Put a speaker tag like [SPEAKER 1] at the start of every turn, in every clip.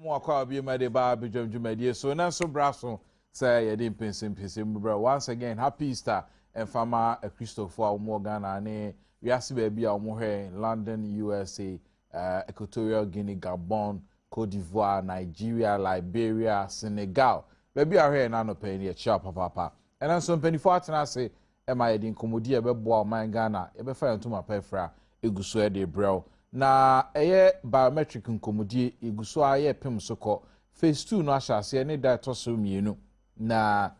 [SPEAKER 1] Mo akwa bi ma de ba bidwamdwumadie so na so braso say ye de pensim bra. Once again, happy Easter and fama a Christopher Omo Ghana ne wiase ba bi a omo he London, USA, Equatorial Guinea, Gabon, Cote d'Ivoire, Nigeria, Liberia, Senegal. Baby are here na no pay ne chapa papa. And so mpanyfo atena say e ma ye de nkomodi e be boa man Ghana e be fa ntoma pefra eguso e de brel. Na eye biometric nkomodi eguso aye pem soko phase 2 no ahyase ne da to so mienu na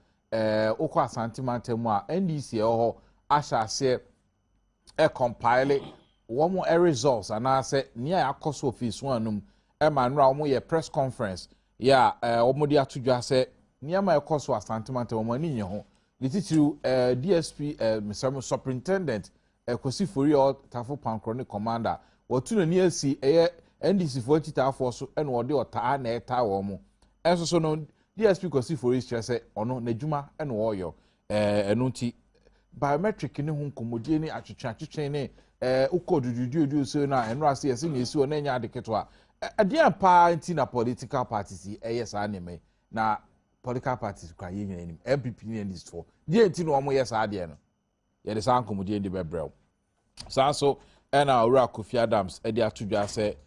[SPEAKER 1] okwa santimanta mu a NDC ho ahyase e compile womo results anase nia akoso phase 1 num e manra womo ye press conference ya womo di atudwa se nia ma akoso asantimanta womo ani nye ho lititiru DSP Mr. Superintendent Kwesi Fori Tafo Panchronic Commander watu na ni asi NDC for chita so ene wode ota na eta wo mo enso so no DSP Kwesi Fori stress ono n'adwuma ene wo yo eno nti biometric ne hu nkomodie ni atwetwe ne ukodududu so na eno ase yesi na esi ona nya adeketo a ade pa nti na political parties yes anime na political parties kwa yenya anim MPP ni NDC for die nti no mo yes ade no ye de san nkomodie ndi bebrel so ena ora Kofi Adams edi atudwa se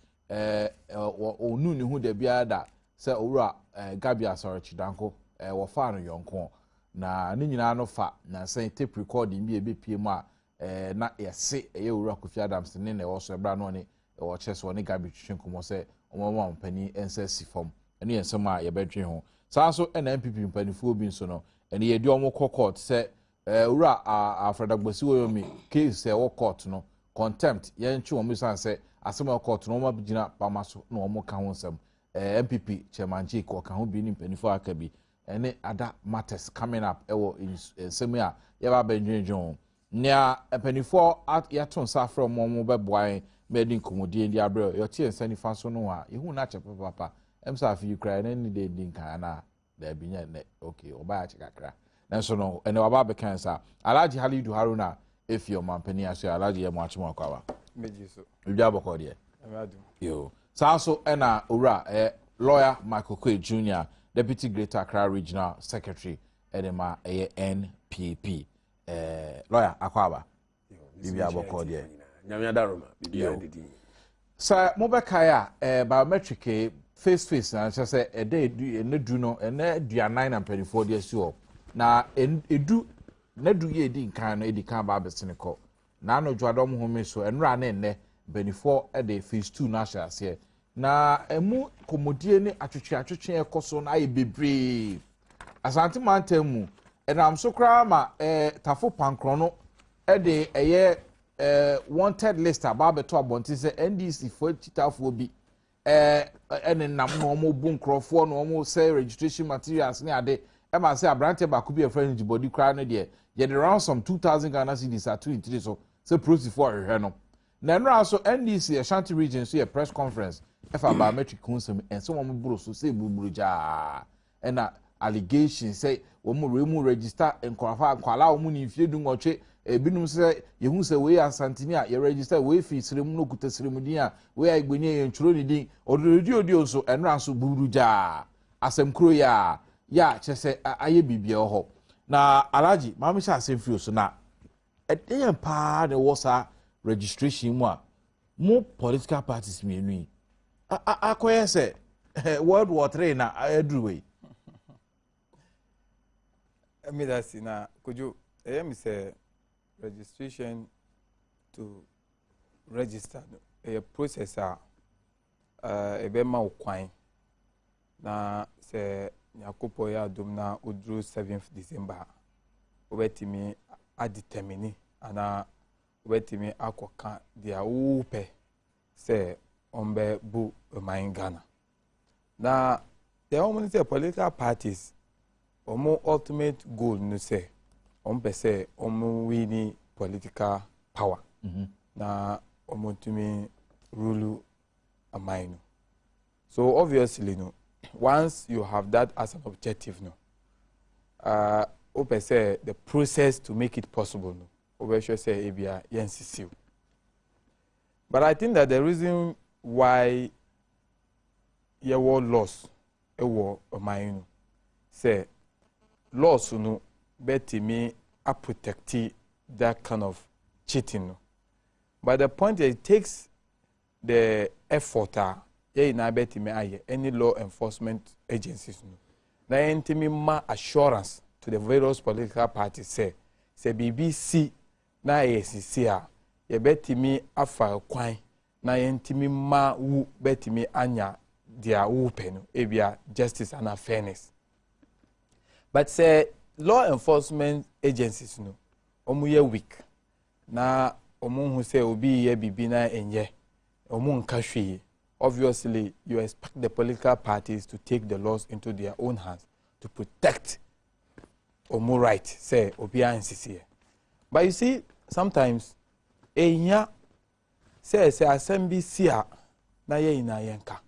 [SPEAKER 1] onu ni hu de biada se ora Gabi Asorochidanko wo fa no yonko na ne nyina no fa na say tape recording bi ebepie mu a na yese ora Kofi Adams ne na wo so ebra no ne wo cheso ne Gabi twetwenkomo se omama mpani ensa sifom ene yensem a ye bedwe ho so ena MPP mpanifuo bi nso no ene ye di omo court se ora Afradagbasi woyomi case wo court no contempt yenchi omo san se asema court no ma bigina pamaso na omo ka ho nsem MPP chairman Jake ka ho bi ni mpanifo aka bi ene other matters coming up ewo nsem a ye ba benjunjun nia mpanifo ya ton sa fra omo beboan medi nkomodie ndi abre yo tie nsani fa so no a yehu na che papa emsa afi Ukraine ni de ndi nkan na da binya ne okay oba ya chikakra nanso no ene waba be kansa Alhaji Halidu Haruna if your mampani aso Alhaji ye mo achimo akwa
[SPEAKER 2] meji so
[SPEAKER 1] bibia boko de
[SPEAKER 2] Adom
[SPEAKER 1] yo so ena ora lawyer Michael Kwe Jr. Deputy Greater Accra Regional Secretary edema NPP lawyer akwaba bibia boko de
[SPEAKER 3] nyamya daroma bibia dedi
[SPEAKER 1] sa mobekaya biometric face na say ne du no ene duanan na 24 days yo na edu na du ye di nkan no edi kan ba besene ko na no dwadom home so enra na enne benifo e de phase 2 na hyase na emu komodie ni atwetwe ekoso na aye bebre asante mantamu enam so kra ma tafo pankro no e de eye wanted list aba beto abonti se NDC for chitafo bi ene nam no omo bu nkrofo no omo say registration materials ni ade e ma say abrante ba ku bi e friend body kra no de ye the round some 2000 Ghana cedis at 23 so say process for hwe no na no also NDC Ashanti region so a press conference if a biometric consum and some omo bro so say buburu ja na allegation say omo remu register enkwala kwala omo ni fie du ngotwe ebinum se yehu se we asantini a ye register we fi sirem no kuta sirem din a we agbeni ye nturo ni din ododi so enra so buruja asem kro ya chese aye bibia ho na Alhaji mama sha asem fi so na edeyan pa ne wosa registration mu a mo political parties mienu akoye se World War 3 na edruwe
[SPEAKER 2] emi da si na kojo mi say registration to register a process ebe ma ukwan na se nyakopo ya Adom na odru 7th December obetimi a determine ana obetimi akoka dia upe se ombe bu man Ghana na the woman say political parties omo ultimate goal no say say win political power na tumi rule a mind. So obviously no once you have that as an objective no say the process to make it possible no say ebia but I think that the reason why ye war laws e war oman no say laws no beti me a protect that kind of cheating no. But the point is it takes the effort ye na beti me aye any law enforcement agencies no na entimi ma assurance to the various political parties say BBC na ACC ye betimi afa kwan na yentimi ma wu betimi anya dia wu penu ebia justice and fairness. But say law enforcement agencies no omu ye weak na omu hu say obi ye bibi na enye omu nka hwe. Obviously you expect the political parties to take the laws into their own hands to protect omu right say obi ansisi. But you see sometimes enya say assembly sia na ye ina yenka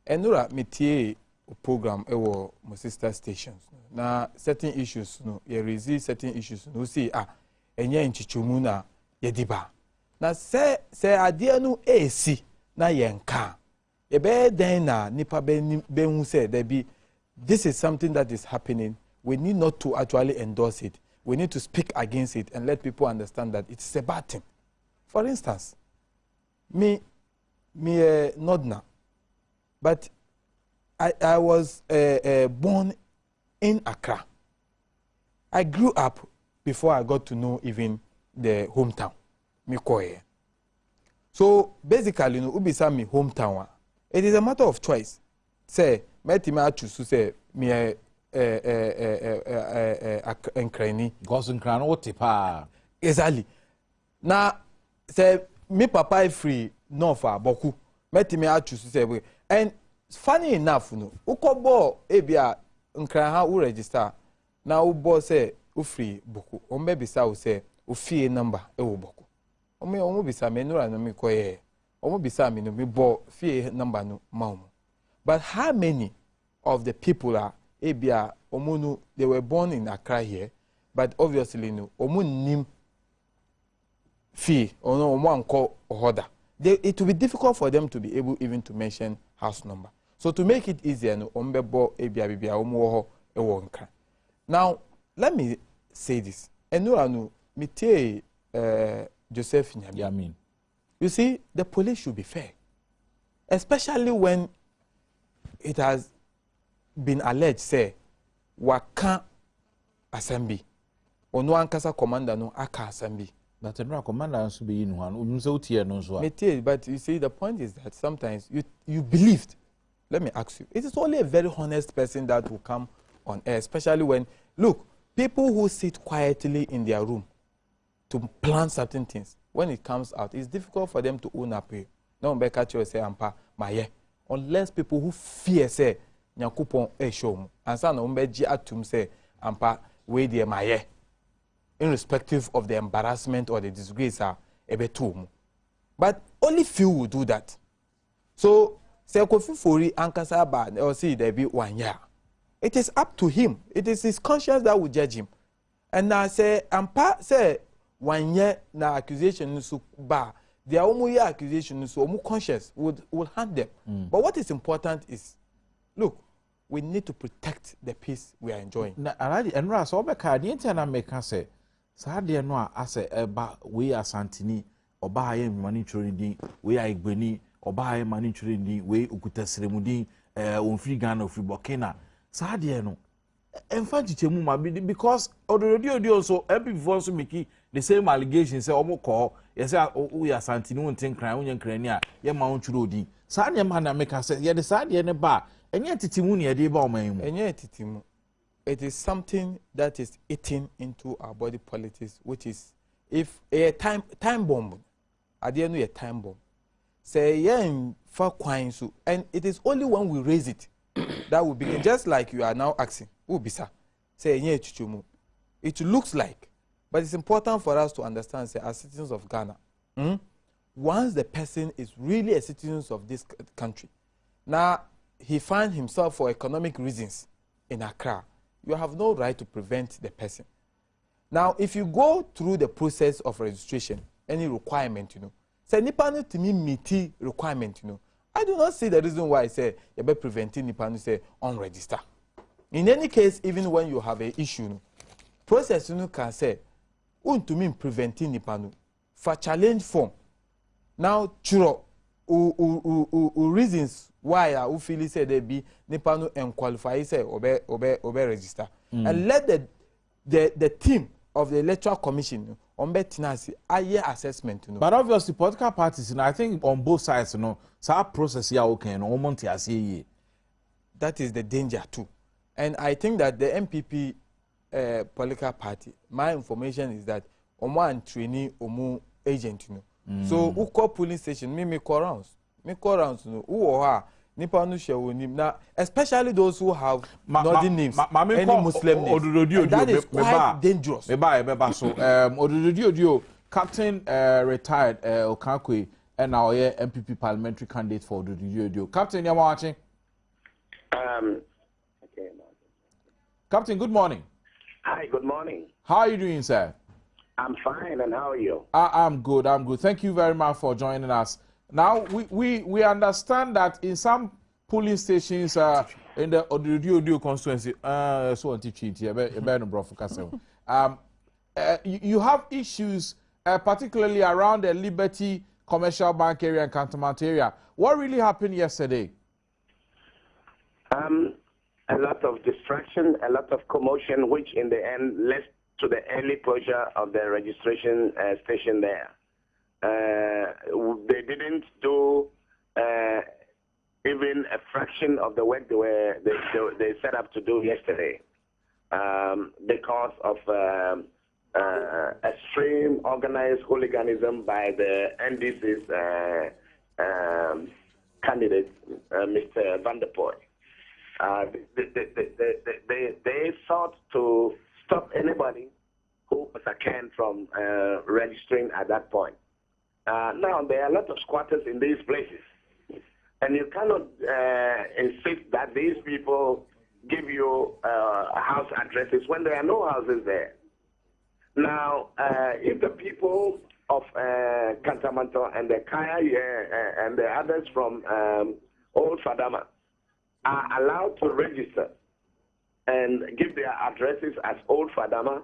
[SPEAKER 2] enura metie program ewo mo sister stations na certain issues no ye resist certain issues no see enye nchichumu na ye diba na say ade no esi na yenka e be den na nipa be hu say there be this is something that is happening. We need not to actually endorse it. We need to speak against it and let people understand that it's a bad thing. For instance, me not now, but I was born in Accra. I grew up before I got to know even the hometown, Mikoye. So basically, you know, ubisa me hometown. It is a matter of choice. Say, metima choose say me Nkrani.
[SPEAKER 1] Because Nkrani what pa?
[SPEAKER 2] Exactly. Now, say me papa free north Boku. Metima choose say and funny enough, no. Ukobo ebia Nkrani u register. Now ubo say u free Boku. Ombe bisa u say u fee number ewo Boku. Omo bisa me no na me koye. Omo bisa me no me bo fee number no ma. But how many of the people are ebia omunu they were born in Accra here, but obviously no omu nim fee or no omu anko order. It will be difficult for them to be able even to mention house number. So to make it easier, no ombebo ebia bibia omu ho ewo nka. Now let me say this. Enura no mitie Joseph Nyami.
[SPEAKER 1] Yeah, I mean. You
[SPEAKER 2] see, the police should be fair, especially when it has been alleged say waka assembly ono ankasa commander no aka assembly
[SPEAKER 1] that no commander nso be yin one unse utie no so
[SPEAKER 2] but you see the point is that sometimes you believed. Let me ask you, it is only a very honest person that will come on air, especially when look people who sit quietly in their room to plan certain things, when it comes out it's difficult for them to own up. No be catch you say ampa maye unless people who fear say Nyakupon show mu ansa na umbeji atum say ampa we de maye irrespective of the embarrassment or the disgrace ebetu. But only few will do that. So say Kofi Fori ankasa ba or see there be 1 year. It is up to him. It is his conscience that will judge him. And now say ampa say 1 year na accusation so ba their own accusation so omu conscience would hand them. But what is important is look, we need to protect the peace we are enjoying.
[SPEAKER 1] Na already enra so be ka de ntia na meka say sa de no a ase eba we asantini oba aye mani chorindi we aigbeni oba aye mani chorindi we okutasremudin onfiri Ghana ofiri Burkina sa de no emfa chichemu ma because ododi so every before so make the same allegation say omo call you say we asantini won tin kran won nkrani a ye ma won chorodi sa de ma na meka say ye de sa de ne ba enye titimu ne de ba oman mu
[SPEAKER 2] enye titimu. It is something that is eating into our body politics, which is if a time bomb at the end of a time bomb say yen for kwan so, and it is only when we raise it that will begin, just like you are now asking ubisa say enye chichumu. It looks like, but it's important for us to understand say as citizens of Ghana, once the person is really a citizen of this country, now he finds himself for economic reasons in Accra, you have no right to prevent the person. Now, if you go through the process of registration, any requirement, say nipa no timi meet requirement, I do not see the reason why I say you be preventing nipa no say unregister. In any case, even when you have a issue, process no can say untumi preventing nipa no for challenge form. Now churo reasons why I feel say there be nipa no unqualified say obe register. And let the team of the electoral commission on betinasi aye assessment.
[SPEAKER 1] But obviously political parties, I think on both sides, so our process here okay, no money as ye.
[SPEAKER 2] That is the danger too. And I think that the MPP political party, my information is that omo and trainee omo agent so who call police station me call rounds no who ha nipa no share nim na, especially those who have nothing names any Muslim names, and that is quite dangerous.
[SPEAKER 1] So Odududio Captain retired Okankwe and now MPP parliamentary candidate for Odududio. Captain, you're watching.
[SPEAKER 4] Okay.
[SPEAKER 1] Captain, good morning.
[SPEAKER 4] Hi, good morning.
[SPEAKER 1] How are you doing, sir?
[SPEAKER 4] I'm fine, and how are you?
[SPEAKER 1] I'm good. Thank you very much for joining us. Now, we understand that in some polling stations in the Odududio constituency, you have issues, particularly around the Liberty Commercial Bank area and Cantonment area. What really happened yesterday?
[SPEAKER 4] A lot of distraction, a lot of commotion, which in the end led to the early closure of the registration station there. They didn't do even a fraction of the work they set up to do yesterday because of extreme organized hooliganism by the NDC's candidate, Mr. Van der Poel. They sought to stop anybody who was akin from registering at that point. Now, there are a lot of squatters in these places, and you cannot insist that these people give you house addresses when there are no houses there. Now, if the people of Kantamanto and the Kaya and the others from Old Fadama are allowed to register and give their addresses as Old Fadama,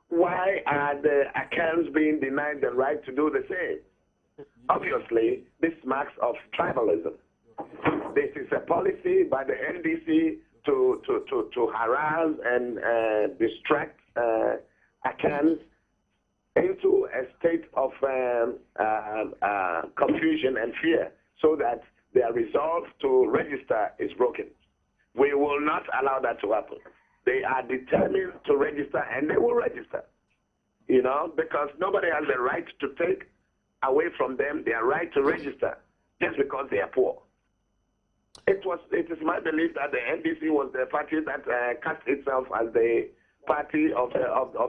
[SPEAKER 4] why are the accounts being denied the right to do the same? Obviously, this marks of tribalism. This is a policy by the NDC to harass and distract accounts into a state of confusion and fear so that their resolve to register is broken. We will not allow that to happen. They are determined to register, and they will register, because nobody has the right to take away from them their right to register just because they are poor. It is my belief that the NDC was the party that cast itself as the party of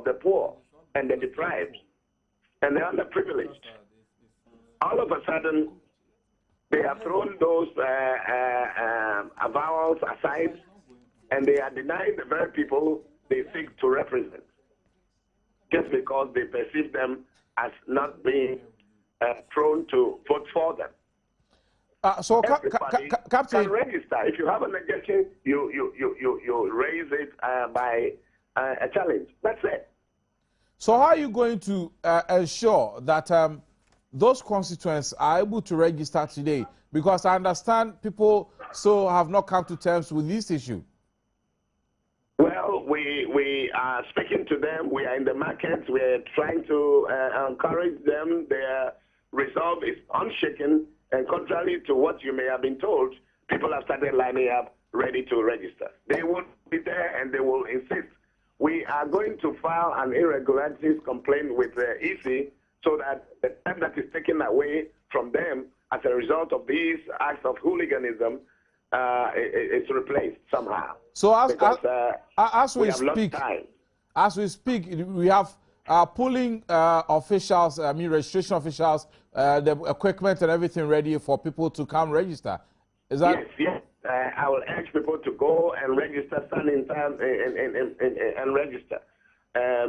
[SPEAKER 4] the poor and the deprived and the underprivileged. All of a sudden, they have thrown those avowals aside, and they are denying the very people they seek to represent, just because they perceive them as not being prone to vote for them.
[SPEAKER 1] So,
[SPEAKER 4] Everybody
[SPEAKER 1] Captain,
[SPEAKER 4] can register. If you have an objection, you raise it by a challenge. That's it.
[SPEAKER 1] so how are you going to ensure that those constituents are able to register today? Because I understand people have not come to terms with this issue.
[SPEAKER 4] Well, we are speaking to them. We are in the markets. We are trying to encourage them. Their resolve is unshaken. And contrary to what you may have been told, people have started lining up ready to register. They will be there and they will insist. We are going to file an irregularities complaint with the EC so that the time that is taken away from them as a result of these acts of hooliganism is replaced somehow.
[SPEAKER 1] So
[SPEAKER 4] as
[SPEAKER 1] we speak, we have polling officials, registration officials, the equipment and everything ready for people to come register. Is that?
[SPEAKER 4] Yes. I will urge people to go and register, stand in time and register,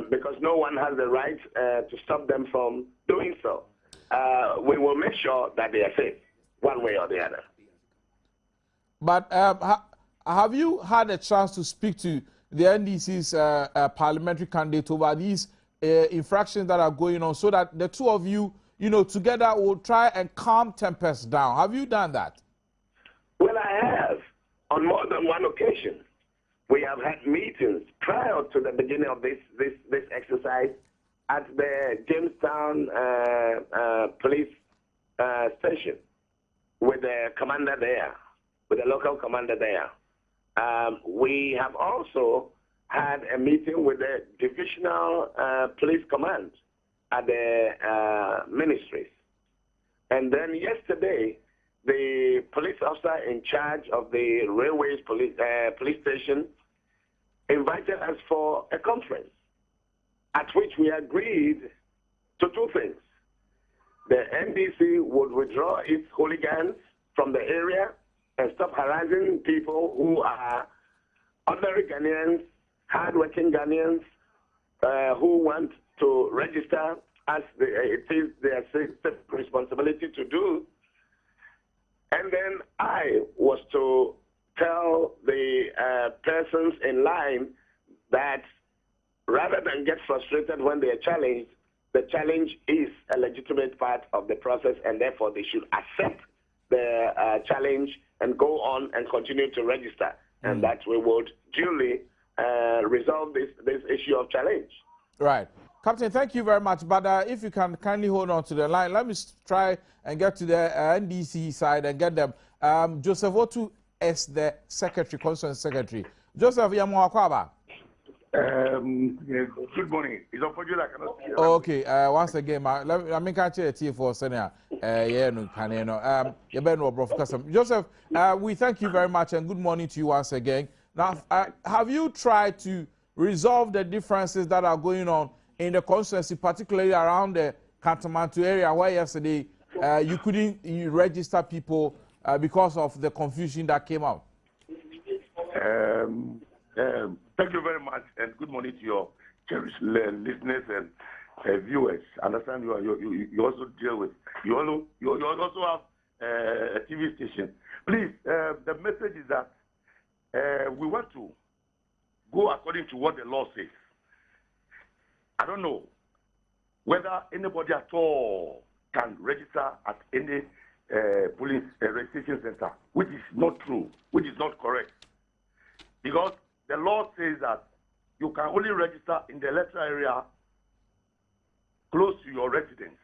[SPEAKER 4] because no one has the right to stop them from doing so. We will make sure that they are safe, one way or the other.
[SPEAKER 1] But have you had a chance to speak to the NDC's parliamentary candidate over these infractions that are going on, so that the two of you, together will try and calm tempers down? Have you done that?
[SPEAKER 4] Well, I have on more than one occasion. We have had meetings prior to the beginning of this exercise at the Jamestown police station with the commander there, with the local commander there. We have also had a meeting with the divisional police command at the ministries. And then yesterday, the police officer in charge of the railways police station invited us for a conference, at which we agreed to two things. The NDC would withdraw its hooligans from the area and stop harassing people who are ordinary Ghanaians, hard-working Ghanaians, who want to register as it is their responsibility to do. And then I was to tell the persons in line that rather than get frustrated when they are challenged, the challenge is a legitimate part of the process, and therefore they should accept the challenge and go on and continue to register, and that we would duly resolve this issue of challenge. Right.
[SPEAKER 1] Captain, thank you very much. But if you can kindly hold on to the line, let me try and get to the NDC side and get them. Joseph Otu is the secretary, constituent secretary. Joseph Yamuakwaba.
[SPEAKER 5] Good morning. It's unfortunate I cannot hear.
[SPEAKER 1] Okay. Once again, let me catch a T for senior. Joseph, we thank you very much and good morning to you once again. Now, have you tried to resolve the differences that are going on in the constituency, particularly around the Kantamanto area, where yesterday you couldn't register people because of the confusion that came out?
[SPEAKER 5] Thank you very much, and good morning to your cherished listeners and viewers. I understand you also deal with you also have a TV station. Please, the message is that we want to go according to what the law says. I don't know whether anybody at all can register at any police registration center, which is not true, which is not correct. Because the law says that you can only register in the electoral area close to your residence.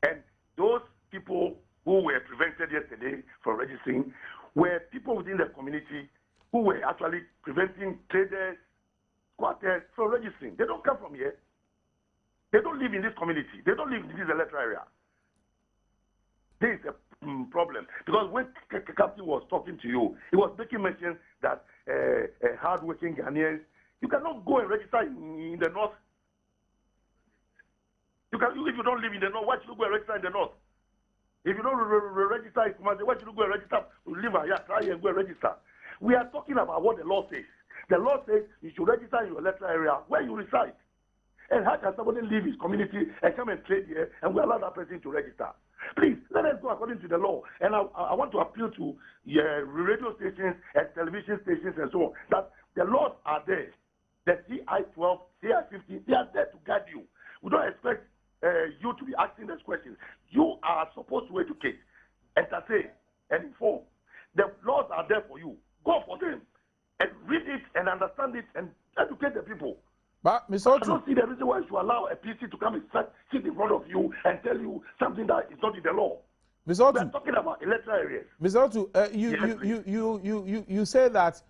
[SPEAKER 5] And those people who were prevented yesterday from registering were people within the community who were actually preventing traders, squatters from registering. They don't come from here. They don't live in this community. They don't live in this electoral area. This is a problem. Because when Captain was talking to you, he was making mention that hard-working Ghanaians, you cannot go and register in the north. If you don't live in the north, why should you go and register in the north? If you don't register in Kumasi, why should you go and register? Live here, try and go and register. We are talking about what the law says. The law says you should register in your electoral area where you reside. And how can somebody leave his community and come and trade here and we allow that person to register? Please, let us go according to the law. And I want to appeal to radio stations and television stations and so on, that the laws are there. The CI-12, CI-15, they are there to guide you. We don't expect you to be asking these questions. You are supposed to educate, entertain, and inform. The laws are there for you. Go for them and read it and understand it and educate the people.
[SPEAKER 1] But Mr. Otu,
[SPEAKER 5] I don't see the reason why you should allow a PC to come and sit in front of you and tell you something that is not in the law.
[SPEAKER 1] Mr. Otu,
[SPEAKER 5] we are talking about electoral areas.
[SPEAKER 1] Mr. Otu, you say that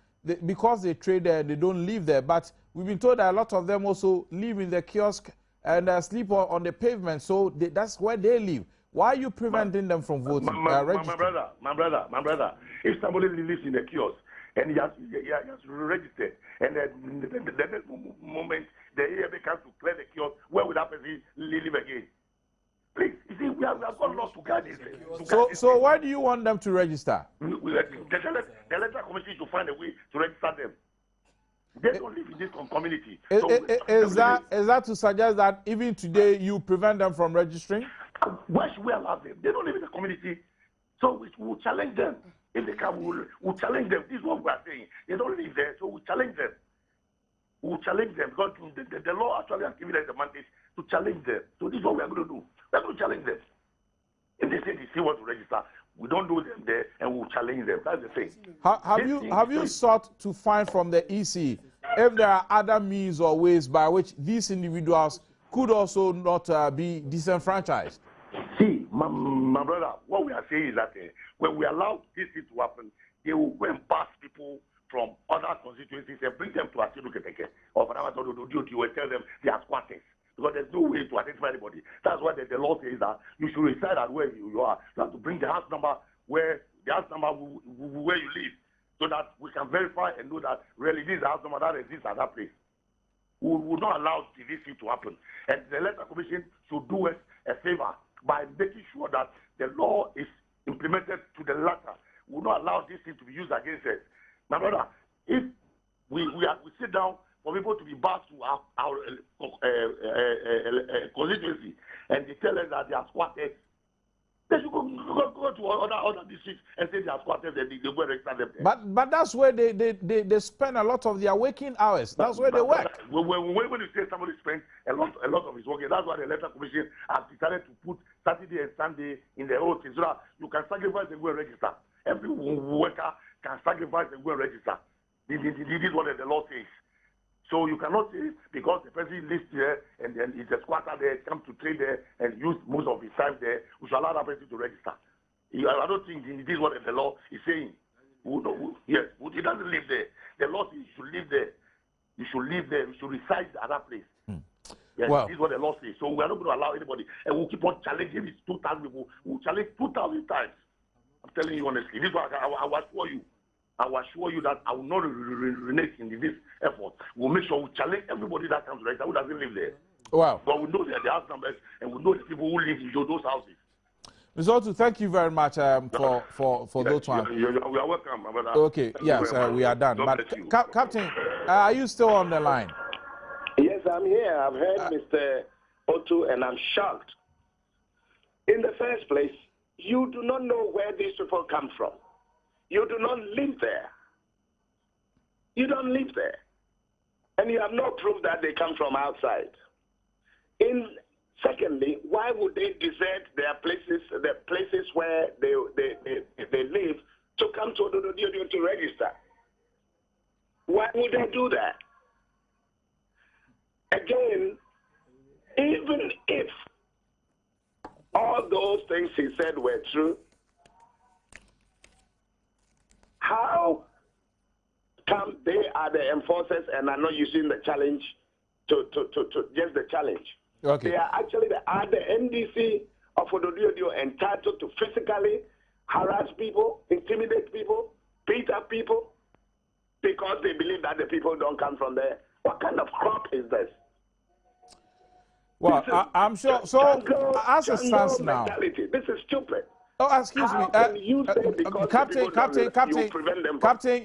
[SPEAKER 1] because they trade there, they don't live there. But we've been told that a lot of them also live in the kiosk and sleep on the pavement. So that's where they live. Why are you preventing them from voting?
[SPEAKER 5] My brother, if somebody lives in a kiosk and he has registered, and then the next moment the AMA comes to clear the kiosk, where would that person live again? Please, you see, we have got laws to guide this.
[SPEAKER 1] So why do you want them to register?
[SPEAKER 5] The electoral commission should find a way to register them. They don't live in this community.
[SPEAKER 1] Is that to suggest that even today you prevent them from registering?
[SPEAKER 5] Why should we allow them? They don't live in the community. So we will challenge them. If they come, we'll challenge them. This is what we are saying. They don't live there, so we'll challenge them. We'll challenge them because the law actually has given us the mandate to challenge them. So this is what we are going to do. We are going to challenge them. If they say they still want to register, we don't do them there, and we'll challenge them. That's the thing.
[SPEAKER 1] Have you sought to find from the EC if there are other means or ways by which these individuals could also not be disenfranchised?
[SPEAKER 5] See, my brother, what we are saying is that when we allow this thing to happen, they will go and pass people from other constituencies and bring them to Asiluketeke or you will tell them they are squatters. Because there's no way to identify anybody. That's why the law says that you should reside at where you are. You have to bring the house number where you live, so that we can verify and know that really this is the house number that exists at that place. We will not allow this thing to happen. And the Electoral Commission should do us a favor by making sure that the law is implemented to the letter. We will not allow this thing to be used against us. My brother, if we sit down for people to be back to our constituency and they tell us that they are squatters, they should go to other districts and say they are squatters and they go and register them there.
[SPEAKER 1] But that's where they spend a lot of their waking hours. That's where they work.
[SPEAKER 5] When you say somebody spends a lot of his working, that's why the Electoral Commission has decided to put Saturday and Sunday in the whole thing so that you can sacrifice and go and register. Every worker can sacrifice and go and register. This is what the law says. So you cannot say because the person lives there and then he's a squatter there, comes to trade there and use most of his time there, we should allow that person to register. I don't think this is what the law is saying. Yes, he doesn't live there. The law says you should live there. You should live there. You should reside at that place. Yes, well, this is what the law says. So we are not going to allow anybody. And we'll keep on challenging these 2,000 people. We'll challenge 2,000 times. I'm telling you honestly. This is what I will assure you. I will assure you that I will not renege in this effort. We'll make sure we challenge everybody that comes to register who doesn't live there.
[SPEAKER 1] Wow.
[SPEAKER 5] But we know that the house numbers and we know the people who live in those houses.
[SPEAKER 1] Mr. Otu, thank you very much for those ones.
[SPEAKER 5] You are welcome.
[SPEAKER 1] Okay, yes, we are done. But Captain, are you still on the line?
[SPEAKER 4] Yes, I'm here. I've heard Mr. Otu and I'm shocked. In the first place, you do not know where these people come from. You do not live there. You don't live there. And you have no proof that they come from outside. Secondly, why would they desert their places, the places where they live, to come to Odododio to register? Why would they do that? Again, even if all those things he said were true, how come they are the enforcers and are not using the challenge to just the challenge?
[SPEAKER 1] Okay.
[SPEAKER 4] They are actually the NDC of Odododio entitled to physically harass people, intimidate people, beat up people because they believe that the people don't come from there. What kind of crop is this?
[SPEAKER 1] Well, I'm sure. So, as it stands now,
[SPEAKER 4] this is stupid.
[SPEAKER 1] Oh, excuse me, Captain,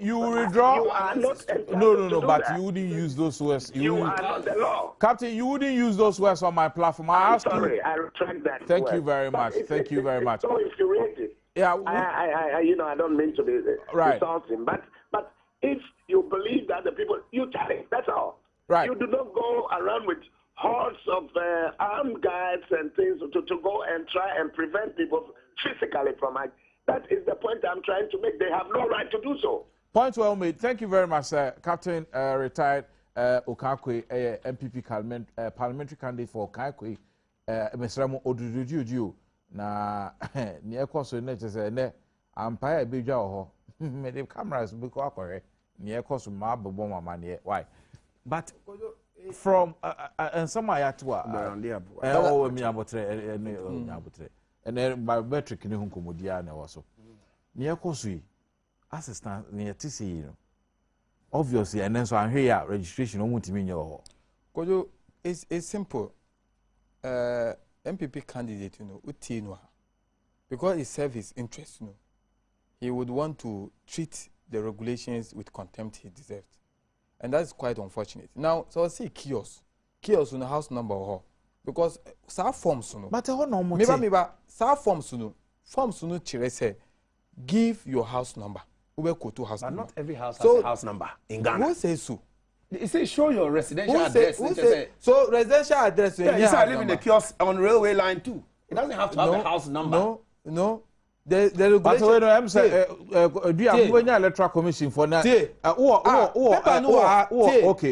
[SPEAKER 1] you will withdraw.
[SPEAKER 4] You are not
[SPEAKER 1] no, but you wouldn't use those words.
[SPEAKER 4] You are not the law.
[SPEAKER 1] Captain, you wouldn't use those words on my platform.
[SPEAKER 4] I'm sorry, I retract that.
[SPEAKER 1] Thank you very much. Thank you very much.
[SPEAKER 4] So infuriating.
[SPEAKER 1] Yeah,
[SPEAKER 4] I don't mean to be insulting, but if you believe that the people, you challenge. That's all.
[SPEAKER 1] Right.
[SPEAKER 4] You do not go around with hordes of armed guards and things to go and try and prevent people physically from it. That is the point I'm trying to make. They have no right to do so.
[SPEAKER 1] Point well made. Thank you very much, sir. Captain retired Okakwe, MPP parliamentary candidate for Okakwe, Mr. Odududu. Na near course in it is a ne umpire big jaw. Made the cameras because near course of my Badwam money. Why? But from and some I had to and then biometric in Hunkomodia also. Near Kosui, assistant near TC, obviously, and then so I'm here registration on Multimedia.
[SPEAKER 2] Kojo, it's simple. MPP candidate, Utinwa, because he serves his interest, he would want to treat the regulations with contempt he deserved. And that's quite unfortunate. Now, so I say kiosk in the house number, because some forms,
[SPEAKER 1] but no more.
[SPEAKER 2] Maybe some forms, forms no chire say give your house number. Ube ko to house
[SPEAKER 3] But
[SPEAKER 2] number.
[SPEAKER 3] not every house
[SPEAKER 2] So,
[SPEAKER 3] has a house number in Ghana.
[SPEAKER 2] Who says so?
[SPEAKER 3] It says show your residential address.
[SPEAKER 2] So residential address.
[SPEAKER 3] Yeah, you say I live in the kiosk on railway line too. It doesn't have to have a house number.
[SPEAKER 2] No. The regulation.
[SPEAKER 1] But when I'm saying, do you have when electoral commission for now?
[SPEAKER 2] Okay.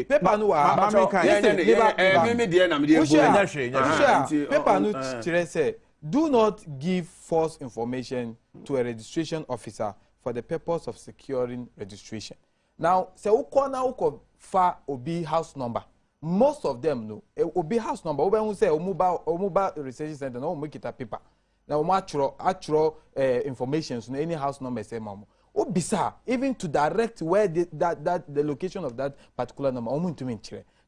[SPEAKER 2] Paper no paper no chire say do not give false information to a registration officer for the purpose of securing registration. Now, say uko fa obi house number. Most of them know obi house number. Obi who say omuba registration center no make it a paper. Now actual information so any house number say mamo. Obisa even to direct where the location of that particular number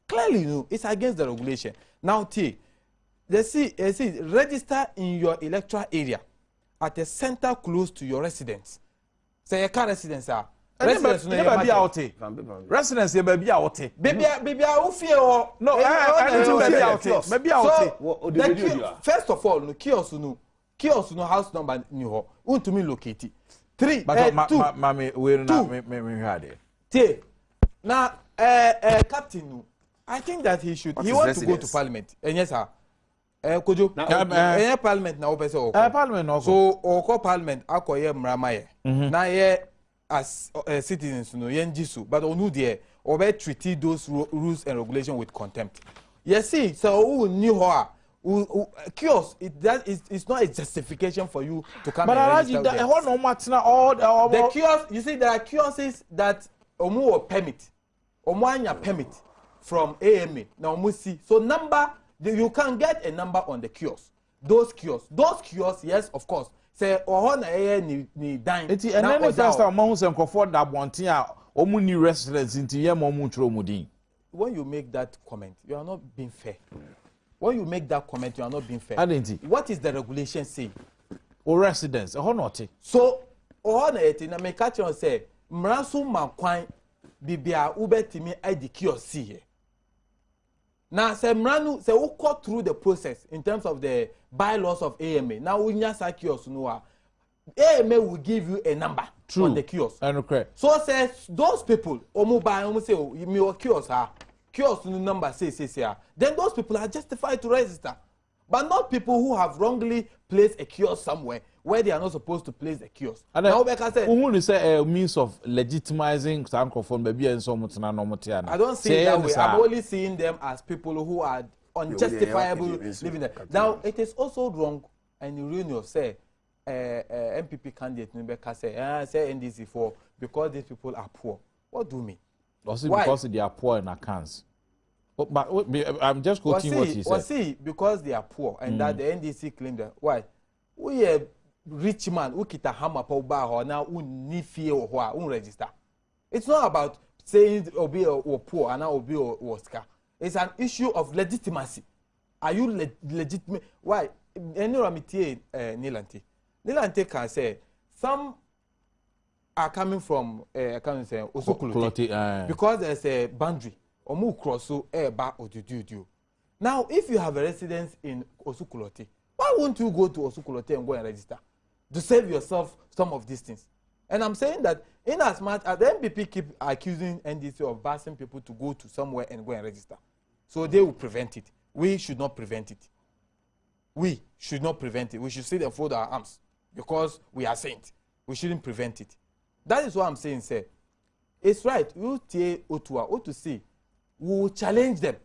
[SPEAKER 2] clearly no it's against the regulation. Now they see register in your electoral area at a center close to your residence. Say your car residence residence no be out.
[SPEAKER 1] Residence be out.
[SPEAKER 2] Baby who fear or no
[SPEAKER 1] be out.
[SPEAKER 2] First of all no kiosk no house number ni ho untumi locate 3
[SPEAKER 1] but
[SPEAKER 2] 2
[SPEAKER 1] mami we na me had
[SPEAKER 2] it now captain I think that he wants to go to parliament and yes sir kojo parliament na opese o
[SPEAKER 1] parliament no
[SPEAKER 2] so o parliament akoye mramaye na ye as citizens no yenjisu but onu there obe treat those rules and regulations with contempt. You see so who knew her kiosk it's not a justification for you to come and register there.
[SPEAKER 1] But
[SPEAKER 2] the kiosk, you see there are kiosks that omu permit permit from AMA now omu see so number you can get a number on the kiosk. Those kiosks yes of course say ohona ni dan
[SPEAKER 1] and then the first time man say comfort that bontin a omu ni residents into yem omu chro mudin.
[SPEAKER 2] When you make that comment you are not being fair. When you make that comment, you are not being fair. What is the regulation saying?
[SPEAKER 1] Or residents, or not?
[SPEAKER 2] So, or na me catch on say, Mransu Mankwan Bibia Ube Timi ID kiosk here. Now, say Mranu, say who cut through the process in terms of the bylaws of AMA. Now, we nyasa kiosk no AMA will give you a number on the kiosk. So, says those people, omu say, you kiosk kiosk number say then those people are justified to register, but not people who have wrongly placed a kiosk somewhere where they are not supposed to place a kiosk.
[SPEAKER 1] And now who say a means of legitimizing Sankophone maybe and so much na
[SPEAKER 2] I don't see it that way. I'm only seeing them as people who are unjustifiable living there. Now it is also wrong and you really say MPP candidate Nubeka say NDC for because these people are poor. What do you mean?
[SPEAKER 1] Also because they are poor in accounts. But I'm just quoting what he said.
[SPEAKER 2] See, because they are poor and that the NDC claimed that why we a rich man who kita hammer pa uba ho na unni fie o ho a register. It's not about saying obi or poor and obi or ska. It's an issue of legitimacy. Are you legitimate? Why? Any ramitie Nilante can say some are coming from can say Osukuluti because there's a boundary. Omu crosso ba odudu. Now, if you have a residence in Osukuluti, why won't you go to Osukuluti and go and register to save yourself some of these things? And I'm saying that in as much as the MPP keep accusing NDC of busing people to go to somewhere and go and register, so they will prevent it. We should not prevent it. We should not prevent it. We should sit and fold our arms because we are saints. We shouldn't prevent it. That is what I'm saying, sir. It's right. You take Otua, to see. We will challenge them.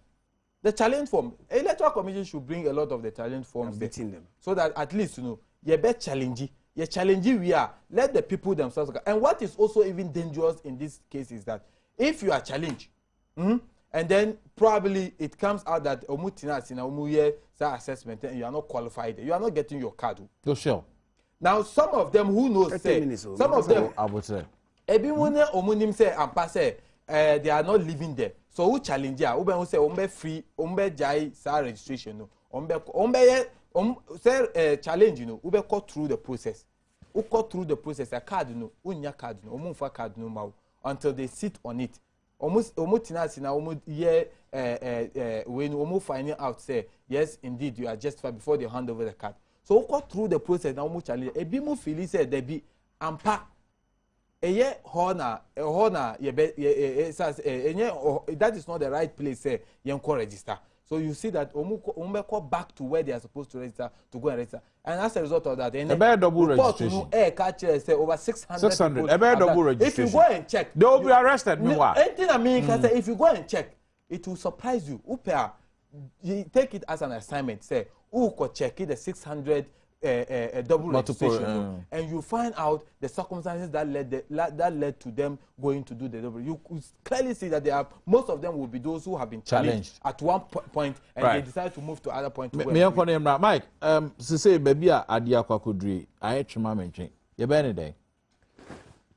[SPEAKER 2] The challenge form, electoral commission should bring a lot of the challenge forms there, so that at least you better challenge. You challenge we are. Let the people themselves go. And what is also even dangerous in this case is that if you are challenged, and then probably it comes out that assessment and you are not qualified, you are not getting your card.
[SPEAKER 1] No sure.
[SPEAKER 2] Now some of them who knows say, some of them
[SPEAKER 1] I would say.
[SPEAKER 2] Ebimune omunim say ampa say they are not living there. So who challenge ya? Ube say ombe free, ombe jai sa registration no. Say challenge ube cut through the process. Who cut through the process a card unya card omunfa card no mau until they sit on it. Omutina sina when finding out say yes indeed you are justified before they hand over the card. So go through the process now. Mo challenge. Ebi mo feel say there be ampa. Eye hona that is not the right place. Say you can register. So you see that go back to where they are supposed to register to go and register. And as a result of that,
[SPEAKER 1] a double registration.
[SPEAKER 2] Say over 600.
[SPEAKER 1] 600. A double registration.
[SPEAKER 2] If you go and check,
[SPEAKER 1] they will be arrested. Meanwhile,
[SPEAKER 2] anything I mean, if you go and check, it will surprise you. You take it as an assignment. Say, go check it the 600 double registration, and you find out the circumstances that led to them going to do the double. You could clearly see that most of them will be those who have been challenged at one point, and they decide to move to other point.
[SPEAKER 1] Mike, say baby adia kwakudri aye twema menchen. Ye be ne dey.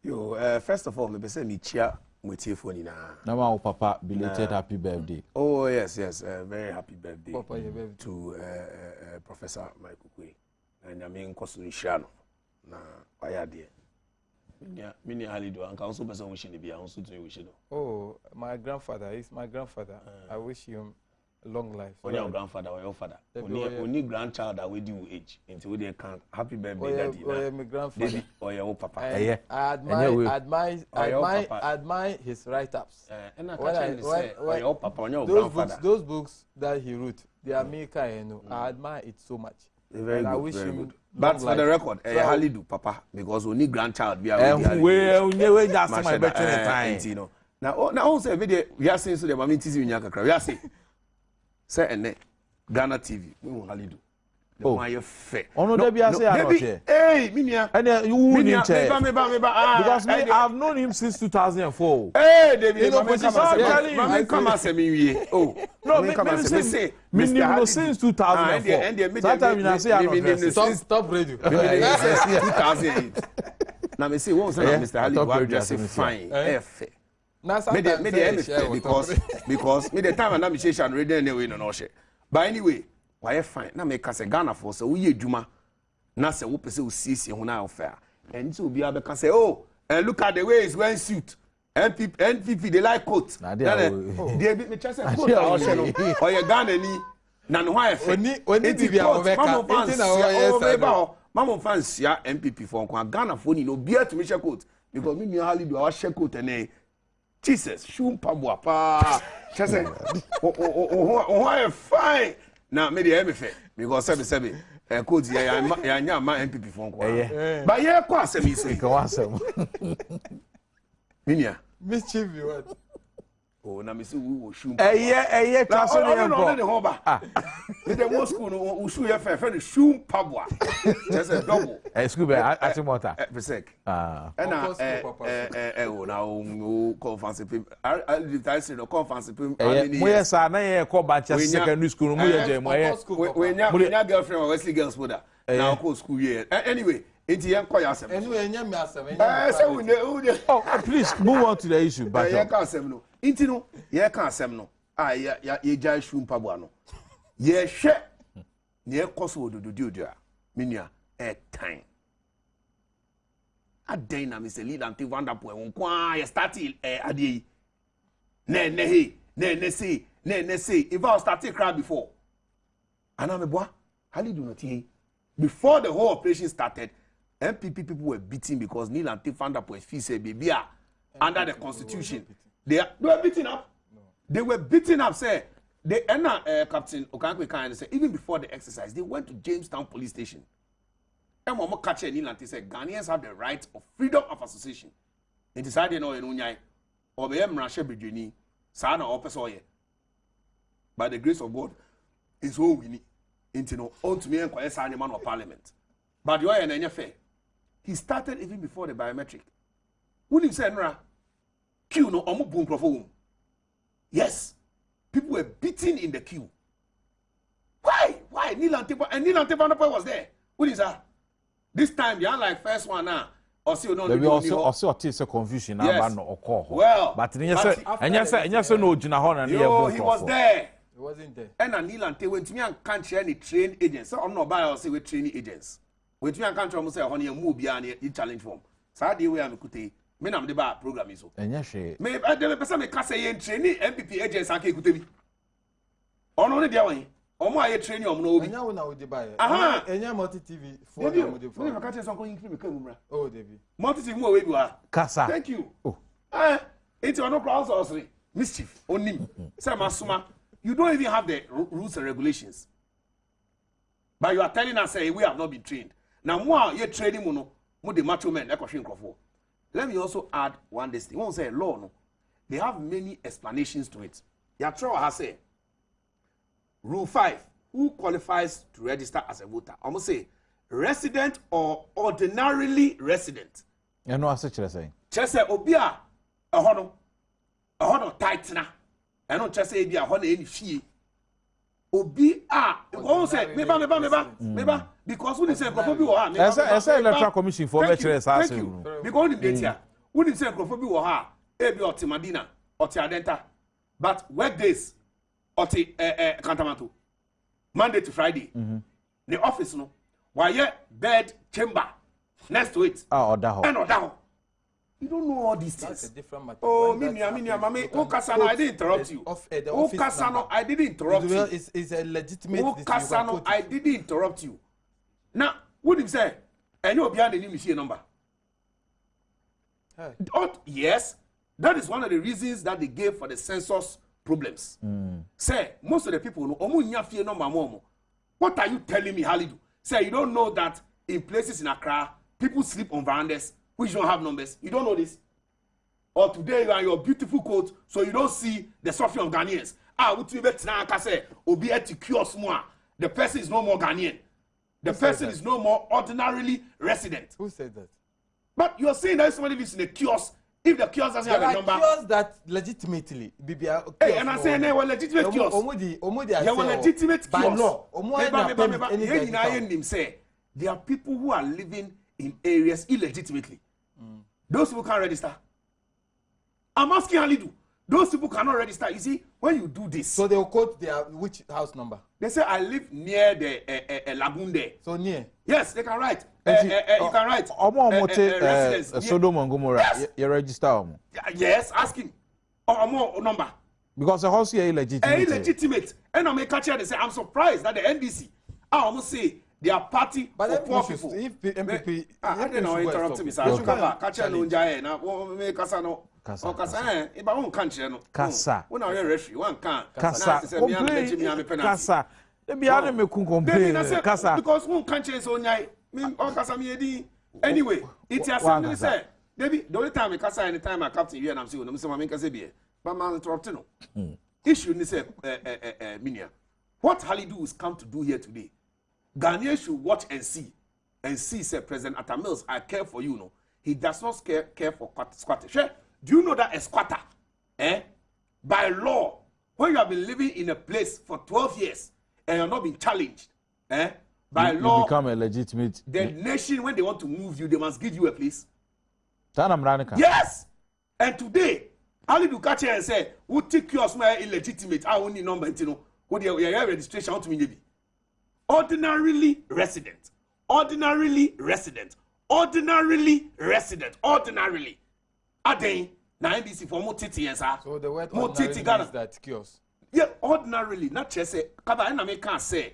[SPEAKER 3] Yo, first of all, me say me chia phone na.
[SPEAKER 1] Na ma papa belated happy birthday.
[SPEAKER 3] Oh yes, very happy birthday
[SPEAKER 2] Papa, your birthday.
[SPEAKER 3] to Professor Michael Kwe. And I mean, Kosunishan, na Ayade. Mini Halido, and also person wishing to be also to wish.
[SPEAKER 2] Oh, my grandfather is my grandfather. I wish him a long life.
[SPEAKER 3] Or your grandfather or your father. Only grandchild that we do age until they can happy birthday, daddy.
[SPEAKER 2] Or my grandfather.
[SPEAKER 3] Or your papa.
[SPEAKER 2] I admire his write-ups.
[SPEAKER 3] And I say, or your papa or your grandfather.
[SPEAKER 2] Those books that he wrote, they are American. I admire it so much.
[SPEAKER 3] Very
[SPEAKER 2] and
[SPEAKER 3] good,
[SPEAKER 2] I wish
[SPEAKER 3] very
[SPEAKER 2] him
[SPEAKER 3] good. But for the record, Halidu, Papa, because only grandchild we are now also video we are saying so the mami tisi nyaka we are saying say ene Ghana TV we Halidu. The one you fair.
[SPEAKER 1] Ono dey be say I
[SPEAKER 3] hey, minia.
[SPEAKER 1] And you who need
[SPEAKER 3] because
[SPEAKER 1] me I've known him since 2004.
[SPEAKER 3] Hey, David,
[SPEAKER 1] come
[SPEAKER 3] as me. Oh,
[SPEAKER 1] no, me come as me say. Me since 2004. Sometimes I say
[SPEAKER 2] stop radio.
[SPEAKER 3] 2008. Now me say what say Mr. Halidu just say fine. Because me the time and me say shan radio anyway no share. But anyway, why fine? Now make us a Ghana for so we Juma. Na se wo pese o siesie ho na offer. And so obi abeka say, "Oh, and look at the way he's wearing suit. NPP they like coat." They me chase coat or sheno. Or you Ghana ni na no why fe.
[SPEAKER 2] Oni bibi abeka.
[SPEAKER 3] Mama fans ya NPP for kwa Ghana for ni no bia to me share coat because me Halidu I share coat and Jesus, shoe pabwa pa. Chase oh fine. Now, me the MFA because sebi coach ya ma MPP phone kwa. But yeah, kwa se mi say.
[SPEAKER 1] Kwa se.
[SPEAKER 3] Minia.
[SPEAKER 2] Mischief you what?
[SPEAKER 3] Oh, na me say we will shoot.
[SPEAKER 1] Traso
[SPEAKER 3] no. Ah. The most school no shoot ya fe shoot pabwa. Just a double.
[SPEAKER 1] School be atimota.
[SPEAKER 3] Persec.
[SPEAKER 1] Ah.
[SPEAKER 3] And now conference people. I say no conference people.
[SPEAKER 1] Moye sa na ye ko Manchester secondary school mo ye je moye.
[SPEAKER 3] We nya girlfriend or Wesley girls brother. Now go school year. Anyway, enti yen koy asem.
[SPEAKER 2] Anyway, nya me asem.
[SPEAKER 3] Oh,
[SPEAKER 1] please move on to the issue.
[SPEAKER 3] But yen ka asem no. Enti no, yen ka asem no. Ah ye jai shoe mpabo no. Ye hwe ne ekoso odododio a. Minia time. A day na me say lead and take Vanderpool won kwa ye start ade ne say if I started cry before and I'm a boy Halidu not here before the whole operation started. MPP people were beaten because Neil and Vanderpool fee say baby under the constitution they were beaten up. No. They were beaten up. Say they Captain Okankwe kind say even before the exercise they went to Jamestown police station. And Mama catcher Neil and say Ghanaians have the right of freedom of association. They decided no enunyai or be Mrashe Bidjini sana opesoye. By the grace of God, is all we need. Intino on to me and quiet sign man of parliament. But you are an fair. He started even before the biometric. Wouldn't say Nra queue no omu boom profile. Yes, people were beaten in the queue. Why? Neil and Vanderpool was there. What is that? This time, they unlike first one now.
[SPEAKER 1] Maybe also it's a confusion about no occur.
[SPEAKER 3] Well,
[SPEAKER 1] but and yes, no Jina Horn and
[SPEAKER 3] he was there.
[SPEAKER 2] He wasn't there.
[SPEAKER 3] And Neil and went to me and can't share any train agents. So I'm not by or say with training agents. When me and can't almost say honey move beyond the challenge form. So I do where I could me am the bar program is so.
[SPEAKER 1] And yes,
[SPEAKER 3] me I person me can say training MPP agents and could be. On only the way. omo aye training omo no obi
[SPEAKER 2] enya wo na wo de bae
[SPEAKER 3] aha
[SPEAKER 2] enya multi tv for
[SPEAKER 3] Debi,
[SPEAKER 2] na wo de for
[SPEAKER 3] we ka so kon include me kan mumra
[SPEAKER 2] oh debi
[SPEAKER 3] multi tv mo we bi wa
[SPEAKER 1] Kasa.
[SPEAKER 3] thank you
[SPEAKER 1] Oh.
[SPEAKER 3] It's on no crowds or mischief onim say masuma you don't even have the rules and regulations but you are telling us say we have not been trained now more you training mo the macho men like crofo. Let me also add one this thing won't say law no they have many explanations to it ya tro has say rule 5 who qualifies to register as a voter almost say resident or ordinarily resident
[SPEAKER 1] You know, as I say.
[SPEAKER 3] Chese obia a hono tight na eno chese bia hono eni fie obi won say meba because we say crofo bi wo ha
[SPEAKER 1] Esa electoral commission for betre sa say
[SPEAKER 3] because we dey here we say crofo bi wo ha e bi oti madina oti adenta but weekdays oti kantamanto Monday to Friday the office no why bed chamber next to it
[SPEAKER 1] oda ho
[SPEAKER 3] you don't know all these things.
[SPEAKER 2] That's a different matter.
[SPEAKER 3] Oh, mami, Kasano, I didn't interrupt you. Kasano, I didn't interrupt you.
[SPEAKER 2] It's a legitimate.
[SPEAKER 3] Kasano, I didn't interrupt you. Now, what did you say? And you're behind the new machine number. Yes, that is one of the reasons that they gave for the census problems. Say, most of the people know, what are you telling me, Halidu? Say, you don't know that in places in Accra, people sleep on verandas which don't have numbers. You don't know this. Or today you are in your beautiful coat, so you don't see the suffering of Ghanaians. What you bet now? Say, obi eti kiosk more. The person is no more Ghanaian. The person is no more ordinarily resident.
[SPEAKER 2] Who said that?
[SPEAKER 3] But you're saying that somebody lives in a kiosk. If the kiosk doesn't have a number,
[SPEAKER 2] kiosks that legitimately
[SPEAKER 3] hey, and I say they were legitimate kiosks. They were legitimate
[SPEAKER 2] by
[SPEAKER 3] kiosks.
[SPEAKER 2] law.
[SPEAKER 3] There are people who are living in areas illegitimately. Those people can't register. I'm asking Halidu. Those people cannot register. You see, when you do this,
[SPEAKER 2] so they will quote their which house number.
[SPEAKER 3] They say I live near the lagoon there.
[SPEAKER 2] So near.
[SPEAKER 3] Yes, they can write. You can write.
[SPEAKER 1] Sodom and Gomorrah.
[SPEAKER 3] Yes.
[SPEAKER 1] You register.
[SPEAKER 3] Yes, ask him. Or number.
[SPEAKER 1] Because the house here is illegitimate.
[SPEAKER 3] Illegitimate. And I make catch they say I'm surprised that the NDC. I almost say they are party
[SPEAKER 2] but
[SPEAKER 3] for poor people.
[SPEAKER 2] If MPP,
[SPEAKER 3] I don't know interrupt me, sir. I should come back. Catch no njae na me kasa no.
[SPEAKER 1] Kasa.
[SPEAKER 3] O kasa e ba won kan kire no.
[SPEAKER 1] Kasa.
[SPEAKER 3] Won na referee wan kan.
[SPEAKER 1] Kasa. Kasa. They be having me complain. Kasa.
[SPEAKER 3] Because won kan kire so nyae. Me o kasa me edi. Anyway, it's assembly say. Debi the only time me kasa anytime I captain here and I'm saying no me say me kasa be. But man interrupt no. Issue ni say Minia. What Halidu is come to do here today? Ghanaians should watch and see say President Atta Mills, I care for you, no. He does not care for squatters. Do you know that a squatter, by law, when you have been living in a place for 12 years and you're not being challenged, by law,
[SPEAKER 1] you become a legitimate.
[SPEAKER 3] The nation, when they want to move you, they must give you a place.
[SPEAKER 1] Yes.
[SPEAKER 3] And today, Halidu catch here and say, "Who take you as my illegitimate? I only number, you know, what your registration out to me, ordinarily resident, ordinarily. Again, na NDC for more titi sir.
[SPEAKER 2] So the word ordinarily is that kiosk.
[SPEAKER 3] Yeah, ordinarily, not just say, kaba na me can say,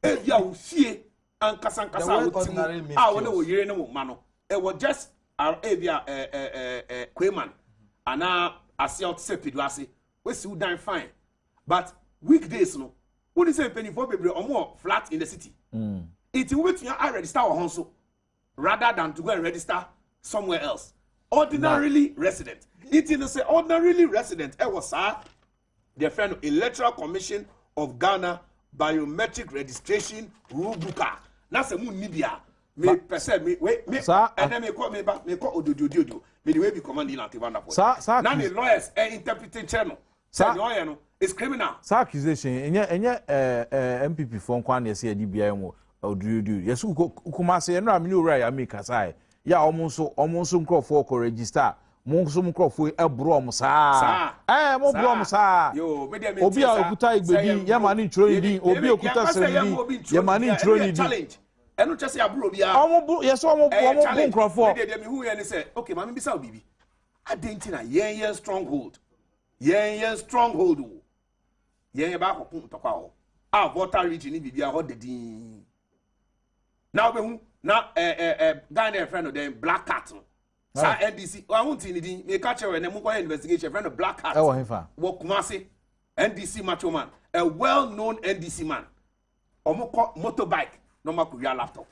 [SPEAKER 3] ya ufie and kasankasa utimu. When we hear no mano. It was just Quayman and now I see out say Piduasi. We see done fine. But weekdays no. Who is a penny for baby or more flat in the city? It will wait to register or Honso rather than to go and register somewhere else. Ordinarily resident. It is say ordinarily resident. It was the friend Electoral Commission of Ghana biometric registration rule booker. That's a moon Nibia. Me perceive me wait me and then me call ododododo. Me the way be commanding anti-vanda. Now the lawyers interpreting channel. Say lawyer no. It's criminal.
[SPEAKER 1] Sa accusation enye MPP for nkwan na se DBI mo odudu. Yesu kuma se enra me ura ya make asai. Ya omonso nkrofo ko register. Monso nkrofo ebro om sa. Mo bro om sa. Yo, me dem obi a okuta igbedi ya ma ni ntro ni obi okuta seredi ya ma ni ntro ni
[SPEAKER 3] challenge. Enu chese abro bia.
[SPEAKER 1] Yeso omo nkrofo.
[SPEAKER 3] Me dem hu ye ni say, okay, mama bisa obibi. Adenti na yen stronghold. Yen stronghold. Yen ba ko kun tokwa ho. a water region in Bibia what the din. Now we now Ghana friend of them black cat. Sa NDC I won't in the me catch her and investigation friend of black cat. Wo Kumasi NDC macho man, a well-known NDC man. Omoko motorbike no makuya laptop.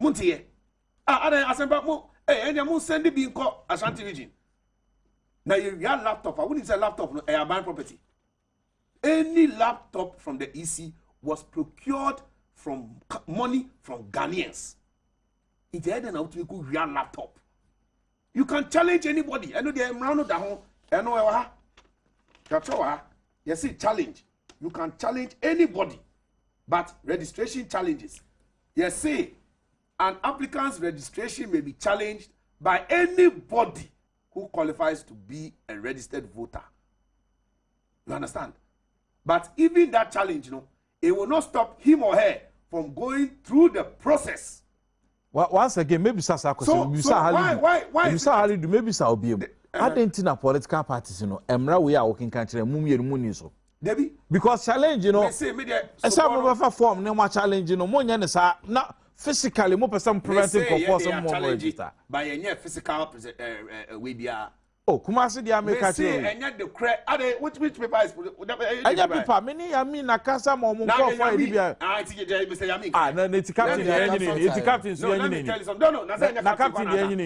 [SPEAKER 3] Muntie. Ada asemba mo enya mo send bi nko Ashanti region. Na your laptop, I wouldn't say laptop no buying property. Any laptop from the EC was procured from money from Ghanaians. It's either now to go real laptop. You can challenge anybody. I know the Emrano Dahon, I know you see challenge. You can challenge anybody. But registration challenges. You see, an applicant's registration may be challenged by anybody who qualifies to be a registered voter. You understand? But even that challenge, it will not stop him or her from going through the process.
[SPEAKER 1] Once again, maybe Sasa maybe Sao be I didn't know political parties, Emra we are working country and Mummy so. Debbie, because challenge, some form no more challenge, Monya not physically, more some preventive for some more register. By a physical we be. Oh, Kumasi the American. And yet the credit, which paper is paper, many, I mean, a casa more for Libya. I think Mr. Yamin. Ah, no, it's captain, it's captain, no,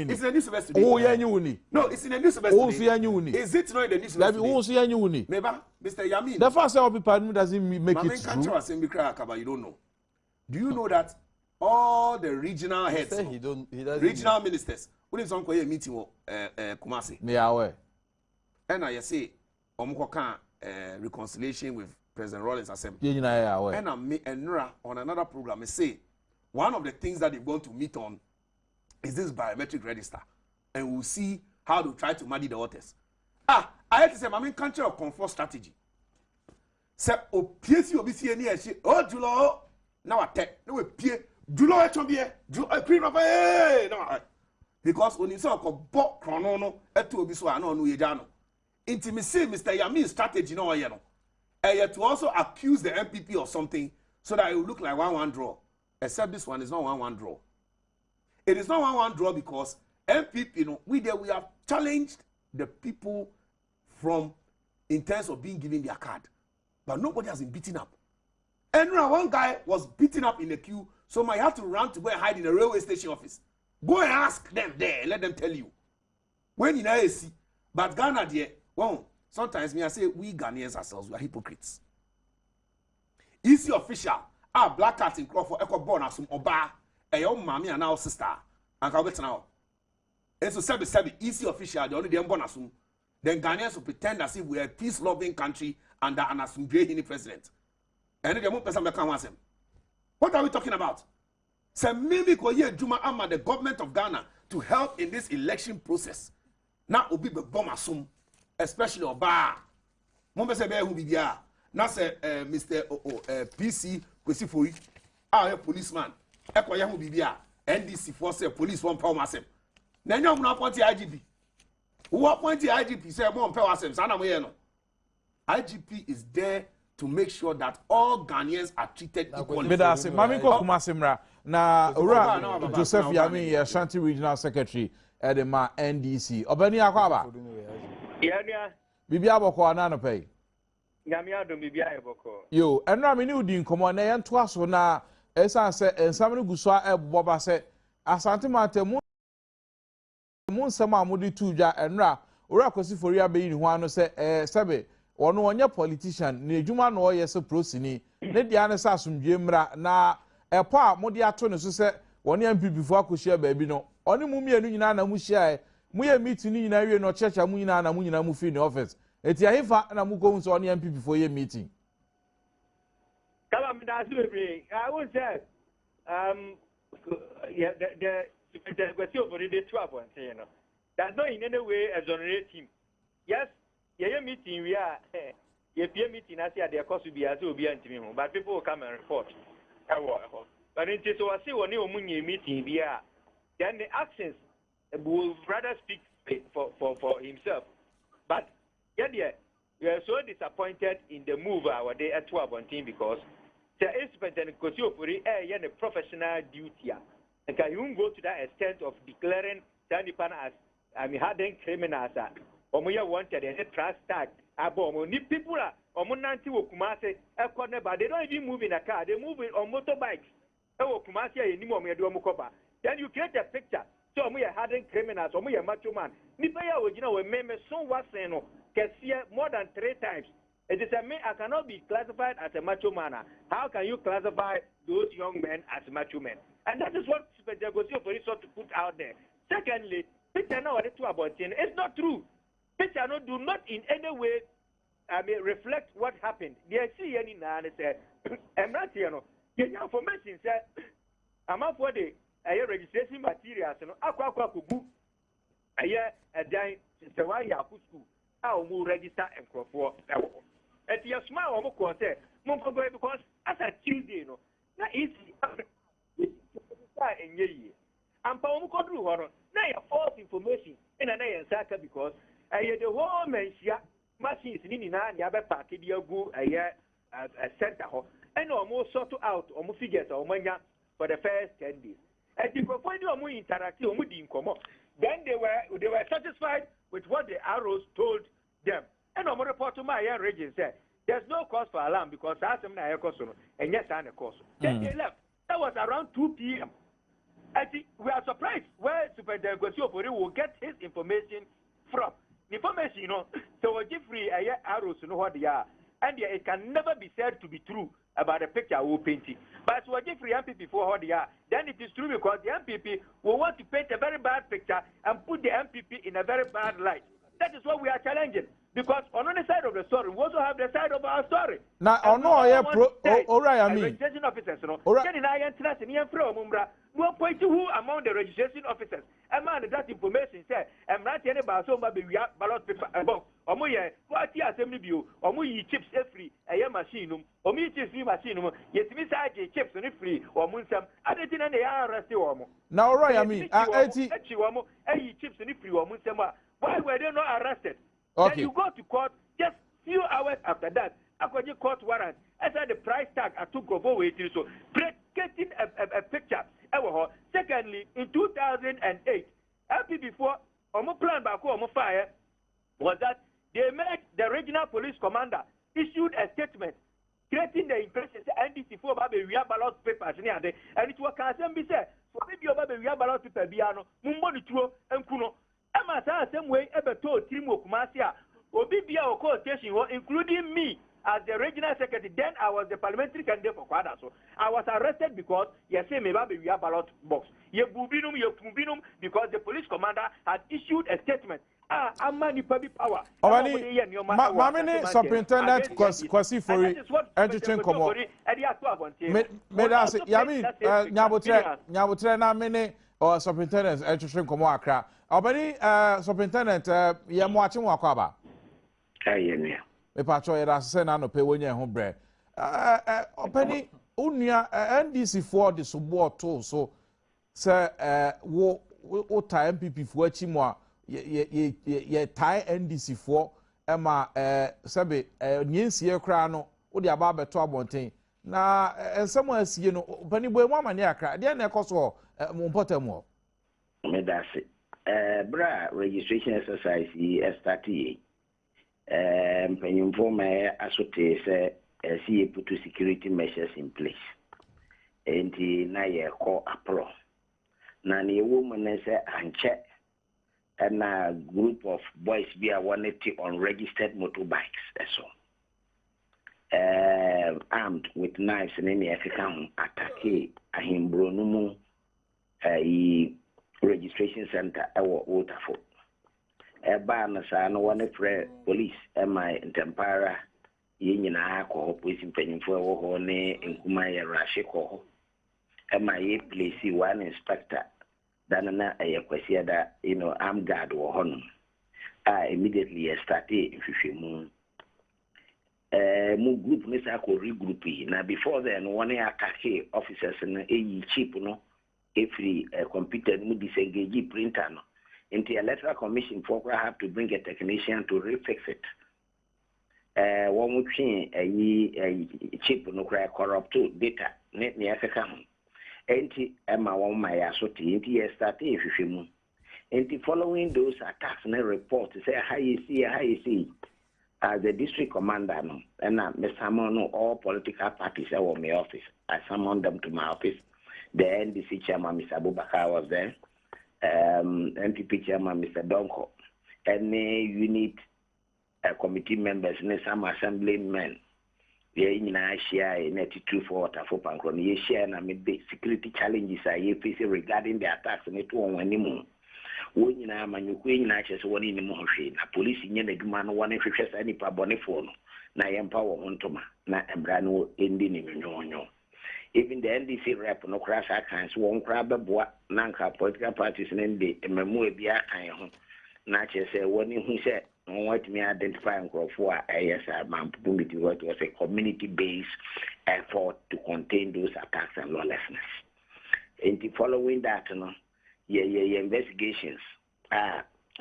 [SPEAKER 1] it's a new semester. Oh, yeah, uni. No, it's in a new semester. Oh, yeah, uni. Is it not the new semester? Oh, yeah, uni. Maybe, Mr. Yamin. The first I'll be pardon doesn't make it true. You don't know. Do you know that all the regional heads, regional ministers, when it's on a meeting Kumasi. Me aware. And I say, reconciliation with President Rawlings Assembly. And Nura on another program, I say, one of the things that they're going to meet on is this biometric register. And we'll see how to try to muddy the waters. I have to say, I'm in country of comfort strategy. Say, oh, PSU, OBC, and oh, Julo, now I take, no, Pierre, Julo, no, because when you say bought chrono, etu obi so ano no yejano. Intimacy, Mr. Yamin's strategy no ye no. To also accuse the MPP of something so that it will look like 1-1 draw. Except this one is not 1-1 draw. It is not 1-1 draw because MPP, we have challenged the people from in terms of being given their card, but nobody has been beaten up. And one guy was beaten up in the queue, so I had to run to go and hide in the railway station office. Go and ask them there, let them tell you. When you know see, but Ghana there, well, sometimes me I say we Ghanaians ourselves, we are hypocrites. Easy official, black cat in Crawford, echo born as some oba, a young mammy and our sister, and I'll bet now. And so sebi easy official, the only them born as some. Then Ghanaians will pretend as if we are a peace-loving country under an assumed president. And then the more person become him. What are we talking about? Say maybe Juma Ama, the government of Ghana, to help in this election process. Now obi be bomb assume, especially Oba. Mumbe se be hu bibia. Now say Mr. PC kwesi foi. A policeman. Ekoya hu bibia. NDC force police one power masem. Na nya mu na appoint IGP. Who appoint IGP say mo power masem. Sa na mo ye no. IGP is there to make sure that all Ghanaians are treated equally. Bedase, mami ko kumasimra na ora Joseph Yami, Ashanti Regional Secretary at the NDC. Obani akwaba.
[SPEAKER 6] Yeah.
[SPEAKER 1] Bibia boko ana no pay.
[SPEAKER 6] Yami Adom bibia boko.
[SPEAKER 1] Yo, enra me ni udi nkomo na ye nto aso na esa se ensam no guso a eboba se Asante Matemu nsam amudi tuja enra ora kosi fori abeyi ni ho ano se sebe ono onye politician na ejuma na oye se prosini ne dia ne sa asumdwe mra na epo a mode ato ne so se woni MPP fo akohia baabi no oni mu mienu nyina na mu hia mu ye meeting ni nyina wie no checha mu nyina na mu nyina mu fi ni office eti ahifa na mu ko nso oni MPP fo ye meeting
[SPEAKER 6] kama mdasu bebre I would say yeah the question over the 12 one say no that's not in any way exonerate him. Yes. Yeah, meeting we are. Yeah, meeting I see at their cost will be as will be anti but people will come and report. But in case I see one new meeting we are, then the actions will rather speak for himself. But yeah, we are so disappointed in the move our day at 12 on team because Superintendent Kosiofori a professional duty. And can you go to that extent of declaring Sandipan as hardened criminals? Omoya wanted a trust tag. Abom, ni people are Omonanti Wokumase, but they don't even move in a car, they move on motorbikes. Oh, Kumasi, anymore, then you create a picture. So we are hardened criminals, or we are macho man. Nipaya, when so was can see more than 3 times. It is I cannot be classified as a macho man. How can you classify those young men as macho men? And that is what Superintendent Police ought to put out there. Secondly, picture now about it's not true. Picture no do not in any way reflect what happened. They see any now and say, I'm not here. No, the information said, I'm up for the registration materials. No, aqua kubu. A year a day, the one Yakusku. I will register and for. At your smile, I'm going to say, because as a Tuesday, no, that is in ye. I'm Paul Kodru, now false information in an answer because I had the whole mention machines in Yaba Park, go a year a center and almost sort out almost figures or mania for the first 10 days. And you can find more interactive with the income. Then they were satisfied with what the arrows told them. And I'm report to my region said there's no cause for alarm because I asked them and yes, I'm a cause. Then they left. That was around 2 p.m. I think we are surprised where Superintendent Kosiofori will get his information from. The information, so Jeffrey arrows know what they are. And it can never be said to be true about the picture we'll paint it. But so Jeffrey MPP for what they are, then it is true because the MPP will want to paint a very bad picture and put the MPP in a very bad light. That is what we are challenging. Because on the side of the story, we also have the side of our story.
[SPEAKER 1] Now, I know I mean,
[SPEAKER 6] registration officers, we'll point to who among the registration officers. A man that information said, I'm not any ballot paper above. Omoye, what the assembly view, Omoyi chips free, a machine, Omi chips machine, yet Miss IJ chips and free, or Munsam, I didn't and they are arrested.
[SPEAKER 1] Now, right, I mean,
[SPEAKER 6] chips and free or Munsama. Why were they not arrested?
[SPEAKER 1] Okay.
[SPEAKER 6] Then you go to court just few hours after that. I got your court warrant. I said the price tag I took over with you. So getting a picture. Secondly, in 2008, happy before plan back home fire was that they made the regional police commander issued a statement creating the impression that NDC for Baby ballot papers near there, and it was can be said for maybe your Baby ballot paper Biano, Mumbo and Kuno. Emma same way ever told Timo Kumasia, Obibia or court station, including me as the regional secretary. Then I was the parliamentary candidate for Kwada. So I was arrested because you say me baby we have ballot box. You bubinum, you kumbinum because the police commander had issued a statement. I'm money public power.
[SPEAKER 1] Mamini Superintendent Kwasi Fori Entertain Komo. Medasi, Yami, Nyabutre na mini or Superintendent Entertain Komo Accra. Obani Superintendent Yamwachi Wakwaba.
[SPEAKER 4] Ayenya.
[SPEAKER 1] Me patro yeda se na no pe wonye ho bre. Opani unia NDC for the support to so se wo ta MPP fo achi mu a ye tie NDC for ema sebe nyensie kra no wo de aba beto abonten na ensemo asie no opani bo emu amane akra de na ekoso mo potamu
[SPEAKER 4] me dase bra registration exercise yi start mpanyimfo ma asote se see put security measures in place and na ye call apro na ne woman say anche and a group of boys be wanted to unregistered motorbikes so armed with knives and any African attack ahimbro no mu registration center our waterfall eba na sa no one police my Tempara nyina akọ police mpanyimfo ewo ho ne nkuma ya rashe ko my place one inspector danana ayakwasi da armed guard wo ho no immediately started hwehwemu mu group ne sa ko regroup na before then one attack officers no cheap no every computer mu disengage printer no into electoral commission for have to bring a technician to refix it one chain a chip no cry corrupt data net near second. Enti Emma one my assorti into starting if you and following those attacks and report to say how you see as the district commander no and Mr. Hamono all political parties at my office. I summoned them to my office. The NDC chairman Mr. Abubakar was there, NPP chairman Mr. Donko, and unit committee members and some assemblymen. In a share in 82 for Pancron, ye share and amid the security challenges I face regarding the attacks and it won't anymore. When you are you queen natures one in the motion, a police in the man one if you any paboniphone, na empower on toma, na embrano ending in your. Even the NDC rep no crash accounts won't grab a boat, nanka political parties and the memory be a kind. Natures say one who said, what me identify for ASR man what was a community-based effort to contain those attacks and lawlessness. And following that, investigations,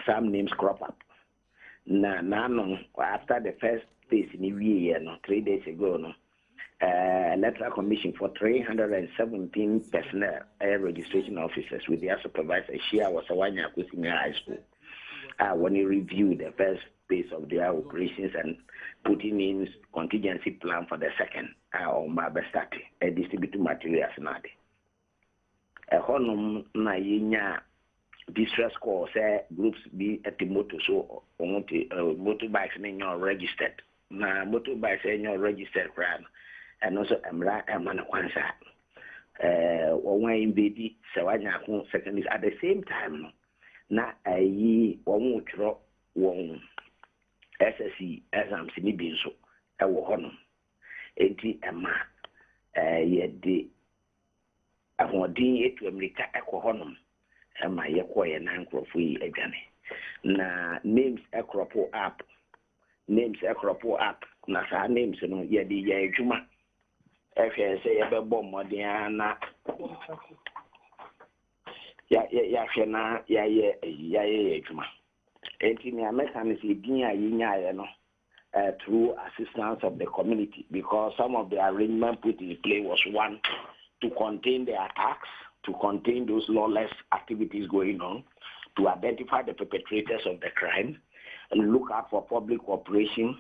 [SPEAKER 4] some names crop up. Now, after the first phase in the year, 3 days ago, electoral commission for 317 personnel registration officers with their supervisor, Shia was a one-year high school. When you review the first phase of their operations and putting in contingency plan for the second, on my best distributing materials now. A honum na yenya distress call say groups be at the motor so motorbikes in your registered. Na motorbikes in your registered crime and also emra emana kwanza. One baby sawanya second is at the same time. Na ayi wɔn twerɛ wɔn SSC exams ni bi nso ɛwɔ hɔ no enti ɛma yɛde ahoɔden etu Amerika ɛkɔ hɔ no ɛma yɛkɔ yɛ nan nkurɔfo yi adwane na names ɛkorɔpo app na saa names no yɛde yɛ adwuma ɛhwɛ sɛ yɛbɛbɔ mmɔden na Yashena Yaye Juma. And American is through assistance of the community because some of the arrangement put in play was one to contain the attacks, to contain those lawless activities going on, to identify the perpetrators of the crime, and look out for public cooperation,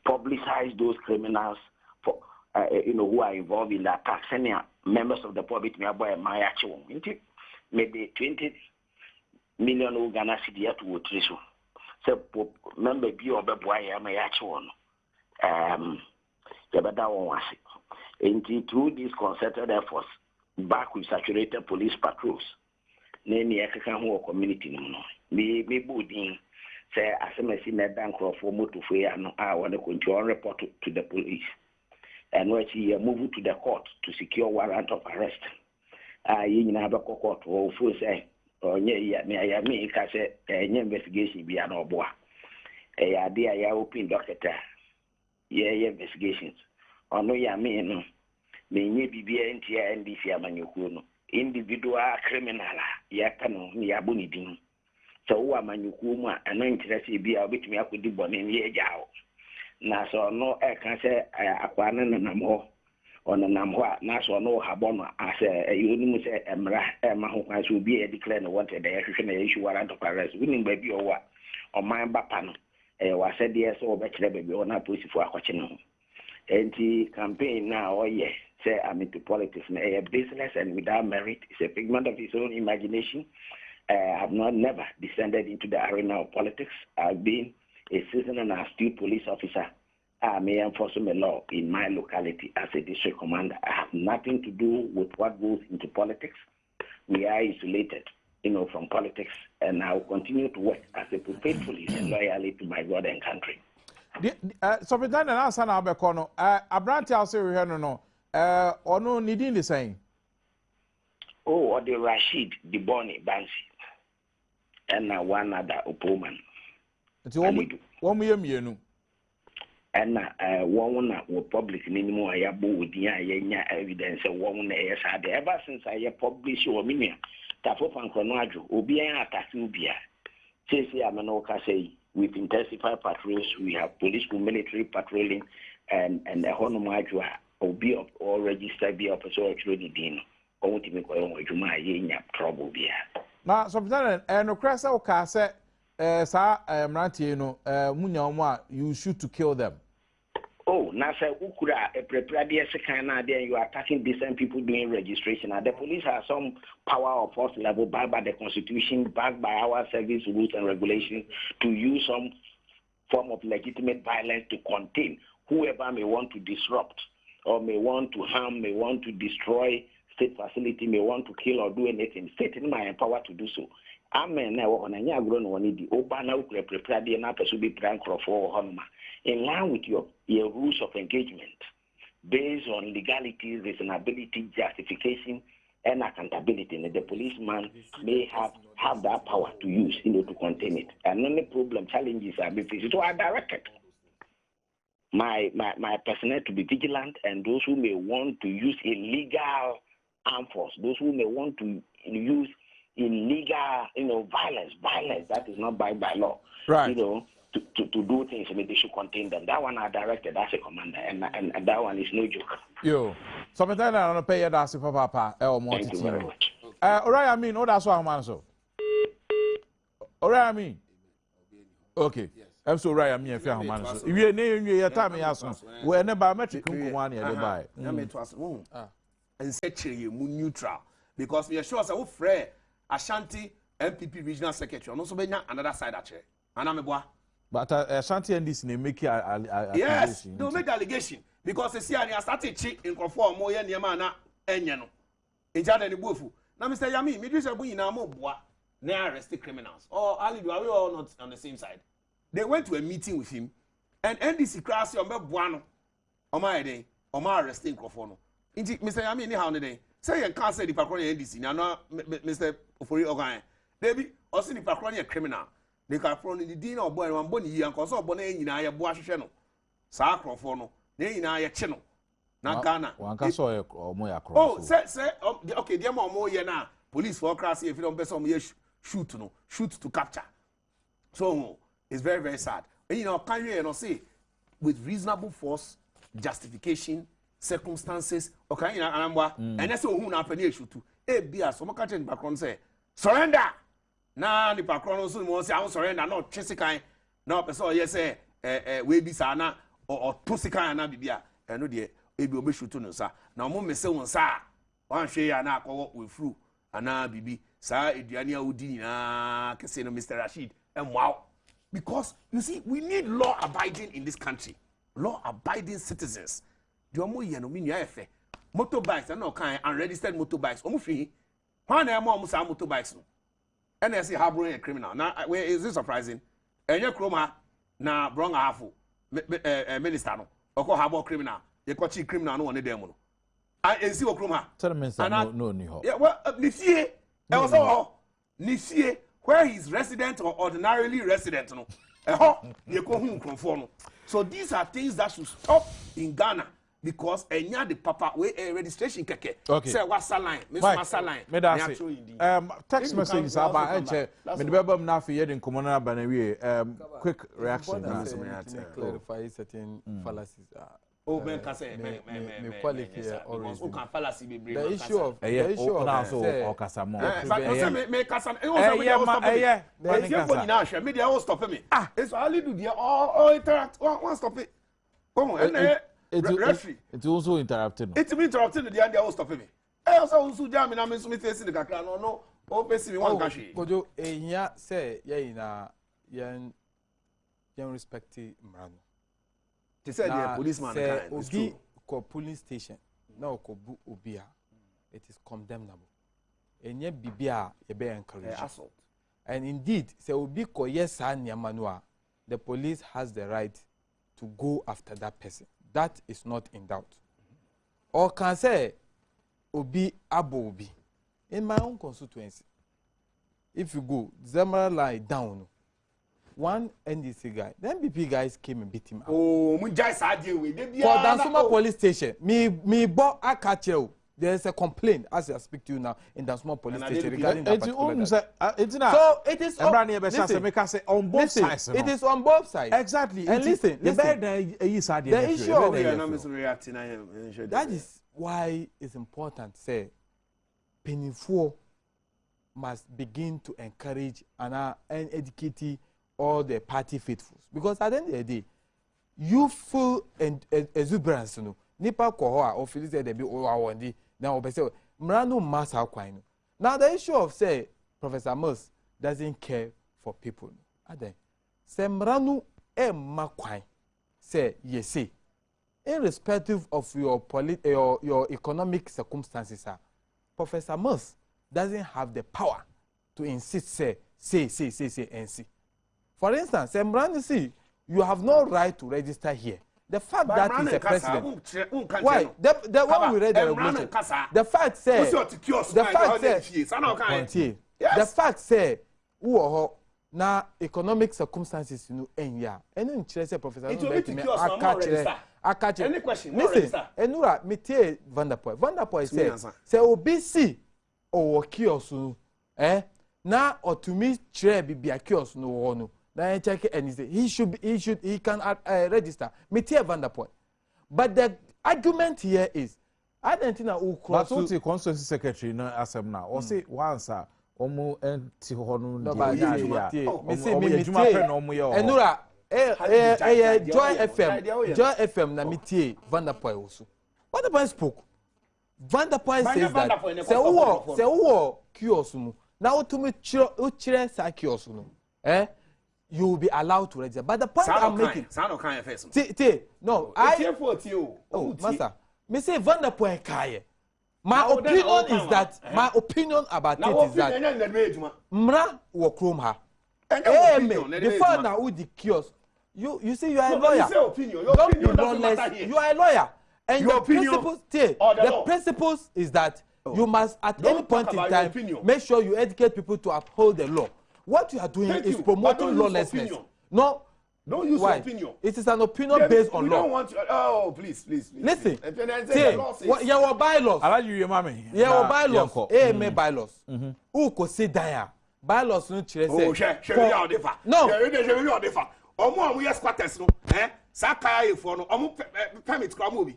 [SPEAKER 4] publicize those criminals for who are involved in the attacks. And members of the public my actual. Maybe 20 million Ghana cedi to Wotriso. So, member be or boy, I may actually the better one was it. And through these concerted efforts, back with saturated police patrols, namely African community, me boarding, say, as I see my bank for motor fair, and I want to control report to the police. And when she moved to the court to secure warrant of arrest. You have a court or full say, or me, investigation be an oboa. A idea ya open doctor. Investigations. Or no ya me be and this yaman individual criminal yakano yabunidin. So Manukuma and no interest be a bit me up with the bonnet ye jao. Na so no I can say aquanan and more. On a namwa, Naso no Habona, as a unimus emra, Mahokas will be a declare wanted the issue warrant of arrest, winning baby or what, or my bapano, was said yes or better baby or not pussy for a question. Anti campaign now, yes, say I'm into politics, a business and without merit is a figment of his own imagination. I have never descended into the arena of politics. I've been a seasoned and astute police officer. I may enforce a law in my locality as a district commander. I have nothing to do with what goes into politics. We are isolated, from politics, and I will continue to work as a faithfully and loyally to my God and country.
[SPEAKER 1] So, we done an answer now, Becono. Abranti, I'll say, no, or no, needing the same.
[SPEAKER 4] Oh, or the Rashid, the Bonnie Bansi, and one other opponent.
[SPEAKER 1] It's one year,
[SPEAKER 4] and one will public anymore. I have with the evidence of one years ever since I published your minion. Tafo Pancronajo, Ubia attack Ubia. Say, I'm an oka say, with intensified patrols. We have police and military patrolling, and the Honomajua or be up or register be up so actually dino. Or to make trouble be.
[SPEAKER 1] Now, sometimes, and Ocrasa Ocasa, Sir Marantino, Munya, you shoot to kill them.
[SPEAKER 4] Oh, Nasa Ukura, a prepared kind idea, you are attacking decent people doing registration. And the police have some power of force level backed by the Constitution, backed by our service rules and regulations to use some form of legitimate violence to contain whoever may want to disrupt or may want to harm, may want to destroy state facility, may want to kill or do anything. State in my power to do so. Amen. Now, on a young grown one, the Obana prepared the Napasu prank for Honma. In line with your rules of engagement, based on legality, reasonability, justification, and accountability, and the policeman may have that power to use to contain it. And any problem, challenges are being faced. So I directed my personnel to be vigilant, and those who may want to use illegal armed force, those who may want to use illegal, violence that is not by law,
[SPEAKER 1] right?
[SPEAKER 4] To do things, I mean, they should contain them. That one I directed as a commander, and that one is no joke.
[SPEAKER 1] Yo, sometimes I don't pay that for Papa.
[SPEAKER 4] Thank you very much.
[SPEAKER 1] Alright, I mean, that's what I'm answering. Alright, I mean, okay. I'm so right. I mean, if you're a man, if you're name your time, yes, we're never biometric. One year, buy.
[SPEAKER 3] And set you neutral because we are sure so Fred Ashanti MPP regional secretary, and also another side actually. And I'm a boy.
[SPEAKER 1] But Ashanti and this name make
[SPEAKER 3] yes, they'll make allegation because they see I started cheat in conform more than Yamana and Yano. In Jordan, the Bufu. Now, Mr. Yami, me just bring in a more boy, they arrested criminals. Or Ali, are we all not on the same side? They went to a meeting with him, and NDC class on Buano, on my day, on my arresting Crofono. Mr. Yami, anyhow, day. Say you can't say the Pacronia NDC, now, Mr. Ofori Ogan. Debbie, or see the Pacronia criminal. They can from the dinner of boy and bonny and cause of bonnet in a bois channel. Sacrofono, they in a channel. Not Ghana.
[SPEAKER 1] One can saw or more.
[SPEAKER 3] Oh, say, okay, dear more now. Police for class if you don't bet some shoot to capture. So it's very, very sad. And can you say with reasonable force, justification, circumstances, okay, and that's who happen here shoot to. A beer, some catching background say, surrender. Na the background so mo say I surrender no chesikan na person yes we bi sana or tosikan na bibia eno de e bi obeshutu no sa na mo mese won sa wan hwe ya na akwo we fru ana bibi sa eduane a wodi na kese no Mr. Rashid wow because you see we need law abiding in this country, law abiding citizens. The omo ye no minu ayefe motorbikes na kan unregistered motorbikes omo fi hwan na mo sa motorbikes no. And I say harboring a criminal. Now, is this surprising? And your chroma na brong hafu minister no. Oko harbor criminal. You got chief criminal no one demo. I see chroma.
[SPEAKER 1] Tell me no ni ho.
[SPEAKER 3] Yeah, well, Nisie. I was all Nisie where he's resident or ordinarily resident no. You go home conform. So these are things that should stop in Ghana. Because the papa we registration keke.
[SPEAKER 1] Okay.
[SPEAKER 3] Say what's the line? Miss Massa line.
[SPEAKER 1] Text messages about enche. Me the bebam na fi yedin komona ba na wie. Quick reaction na.
[SPEAKER 2] Clarify certain fallacies.
[SPEAKER 3] Oh, man can say
[SPEAKER 2] me quality always.
[SPEAKER 3] Who can fallacy be brave?
[SPEAKER 2] The issue of
[SPEAKER 1] na so o kasa mo.
[SPEAKER 3] Me kasa. E was media all stop me. It's only do there all interact one stop it. Come on.
[SPEAKER 1] It also interrupted.
[SPEAKER 3] It's been interrupted the end they all stop me. I also jam in am so me face in the kakra no o person me wan kashi.
[SPEAKER 2] Kojo ehia say ye na yen respect mrano.
[SPEAKER 3] They said the policeman
[SPEAKER 2] kind. Obi ko police station na ko bu obi a it is condemnable. Enye bibia ye be encourage
[SPEAKER 3] assault.
[SPEAKER 2] And indeed say obi ko yes an the police has the right to go after that person. That is not in doubt. Or can say, Obi Abo Obi. In my own constituency, if you go, Zemara lie down, one NDC guy, the MPP guys came and beat him out.
[SPEAKER 3] Oh, Munjai Sadio, we did
[SPEAKER 2] for Dansuma police station. Me bo a catch you. there's a complaint as I speak to you now in the small police station regarding that particular.
[SPEAKER 1] So
[SPEAKER 2] it is
[SPEAKER 1] on both sides.
[SPEAKER 2] It is on both sides.
[SPEAKER 1] Exactly.
[SPEAKER 2] And listen, the issue of that is why it's important. Say, Penifo must begin to encourage and educate all the party faithfuls, because at the end of the day, youthful and exuberance, nipa kohoa or feel say they be over now say mrano mass how kwino. Now the issue of say Professor Mills doesn't care for people. Ade say mrano makwine say yes, irrespective of your your economic circumstances, Professor Mills doesn't have the power to insist say and see. For instance, say mrano see you have no right to register here. The fact that he's a president. Why? The one we read the regulation. The fact say. The fact say. Who na economic circumstances enya. Any interest Professor.
[SPEAKER 3] Any question?
[SPEAKER 2] Listen. Enura metie Vanderpool. Vanderpool say obisi or kiosk na otumi chere bibia kiosk no wono. Then check it and he can register. Metia Vanderpool. But the argument here is, I don't think that
[SPEAKER 1] but what the constituency secretary no asem na or say once omo enti ho no
[SPEAKER 2] Enura Joy FM na metie Vanderpool also. Vanderpool spoke. Vanderpool says that say who kiosk mu na to me chire sa kiosk no you will be allowed to register. But the point I'm making... No, Master, me say Vanderpool Kaye. My opinion is that... My opinion about it is that... Mra wakrom ha. Before now with the kiosk, you see you are a lawyer. Don't be lawless. You are a lawyer. And the principles is that you must at any point in time make sure you educate people to uphold the law. What you are doing is promoting lawlessness. No.
[SPEAKER 3] Don't use your opinion.
[SPEAKER 2] It is an opinion based on law.
[SPEAKER 3] Don't want to, please.
[SPEAKER 2] Listen. Your bylaws. Your bylaws. AMA bylaws. Who could sit down? Bylaws no chire say. No.
[SPEAKER 3] Omo yes quarters no. Sakaya for no. Omo permit kram obi.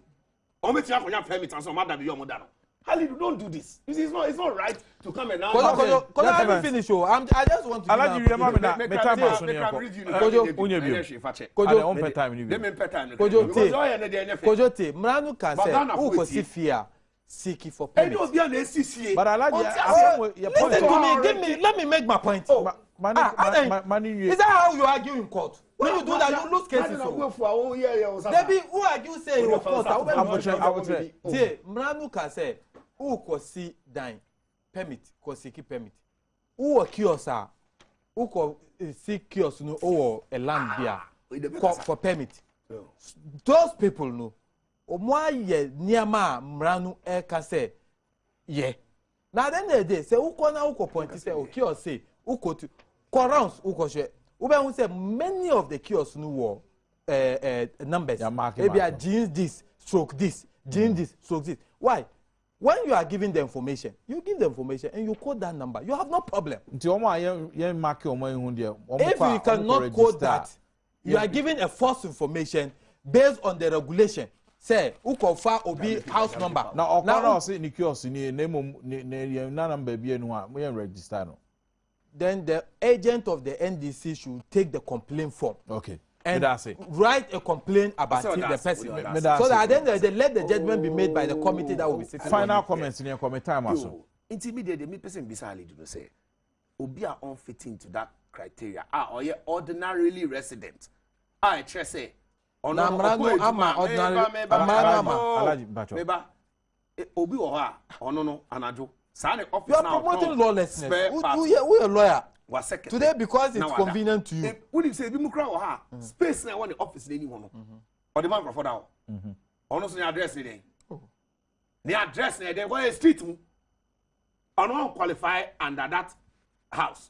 [SPEAKER 3] Omo tia konya permit and so madam be omo da no. Halidu, don't do this. It's not right to come and now.
[SPEAKER 2] Let me finish. I just want to. Mranu can say who was fear seeking for permit.
[SPEAKER 3] But
[SPEAKER 2] let me make my point. Is that how you argue in court? When you do that, you lose cases. Debbie, who argue say in court? Mranu can say who could see dying permit, could seek permit. Who kiosk who could seek kiosk no or a land there for permit. Those people know. Omwa ye niama mranu can say yeah. Now then they say who can who point say o kiosk say who could corrounds who could share. Ube say many of the kiosks no war numbers. Maybe a jeans this, stroke this, jeans this, stroke this. Why? When you are giving the information, you give the information and you quote that number. You have no problem. If you cannot quote that, you are giving a false information based on the regulation. Say, who confirm obi house number.
[SPEAKER 1] Now, say in the kiosk, name register.
[SPEAKER 2] Then the agent of the NDC should take the complaint form.
[SPEAKER 1] Okay.
[SPEAKER 2] And write a complaint about the person. So that then they let the judgment be made by the committee that will be sitting.
[SPEAKER 1] Final comments in your comment time also.
[SPEAKER 3] Intimidate me person beside do say obi are unfitting to that criteria. Or you ordinarily resident. I say
[SPEAKER 2] ordinary
[SPEAKER 3] obi oha no anajo.
[SPEAKER 2] You are promoting lawlessness. Who a lawyer? Today, because it's convenient to you.
[SPEAKER 3] What you say? Space na one the office anyone. Or the man for that. Honestly, the address ni the address ni there. What is street? Not qualify under that house.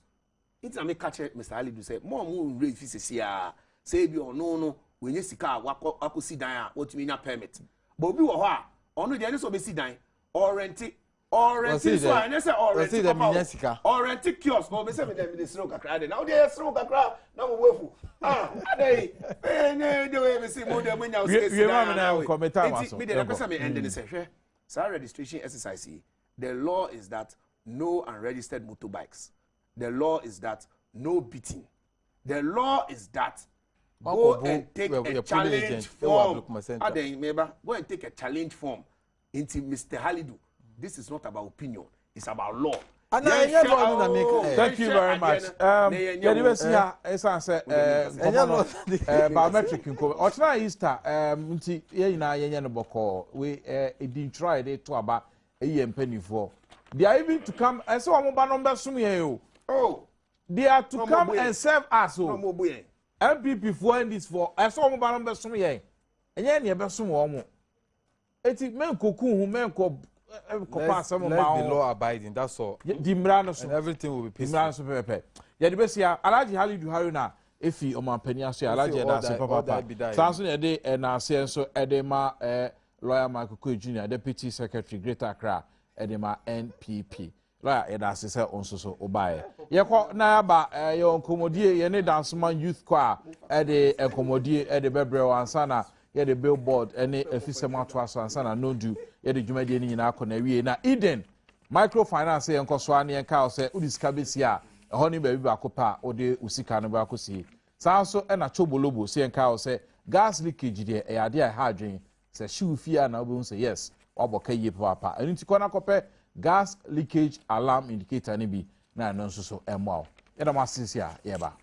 [SPEAKER 3] It's a me catch Mr. Ali do say more raise fees here. Say be or no when you sika wako sit down what you mean permit. But we were ono the any so be sit down. or rent so I say or rent kiosk or be say me dem dey sroke kakra dey now dey sroke kakra na mo wefu dey the way me see mo dem nya
[SPEAKER 1] we na comment am so
[SPEAKER 3] me dey person me end dey say hwe sa registration exercise the law is that no unregistered motorbikes. The law is that no beating. The law is that go and take a challenge form. Go and take a challenge form into Mr. Halidu. This is not about opinion. It's about law.
[SPEAKER 1] Thank you very much. Biometric inko. Ochna Easter nti ye nyina yenye no boko we didn't try it to aba pennyfo. They are even to come and so I'm number sum.
[SPEAKER 3] Oh,
[SPEAKER 1] they are to come and serve us. MPP for this for I saw my number sum ye. And yen ye besum wo. Eti men koku hu men ko pass some
[SPEAKER 2] law abiding, that's all.
[SPEAKER 1] And
[SPEAKER 2] everything will be peaceful.
[SPEAKER 1] Yeah, the best here, Alaji Halidu Haruna, Efi Oman Peniasu, Alaji and Ase Papa. Samson Ede and Ase so Edema Lawyer Michael Koy Jr., Deputy Secretary, Greater Accra, Edema NPP. Lawyer Eda Ase so Obaye. Yeko na ba yo nkomodie ye ne Danceman Youth Choir ede nkomodie ede bebre wansana ye the billboard any efisema to aso ansana no do ye the dwumade ni nyina akọ na wie na Eden microfinance ye nkoso ane ye ka o se udisika besi a ho ni ba bi ba kopa o de usika no ba kosi sanso e na chobolobo se ye ka o se gas leakage de e ade a ha adwen se shiufia na obo say yes oboka ye papa eni ti kona kope gas leakage alarm indicator ni bi na no nso so emo ye da masisi a ye ba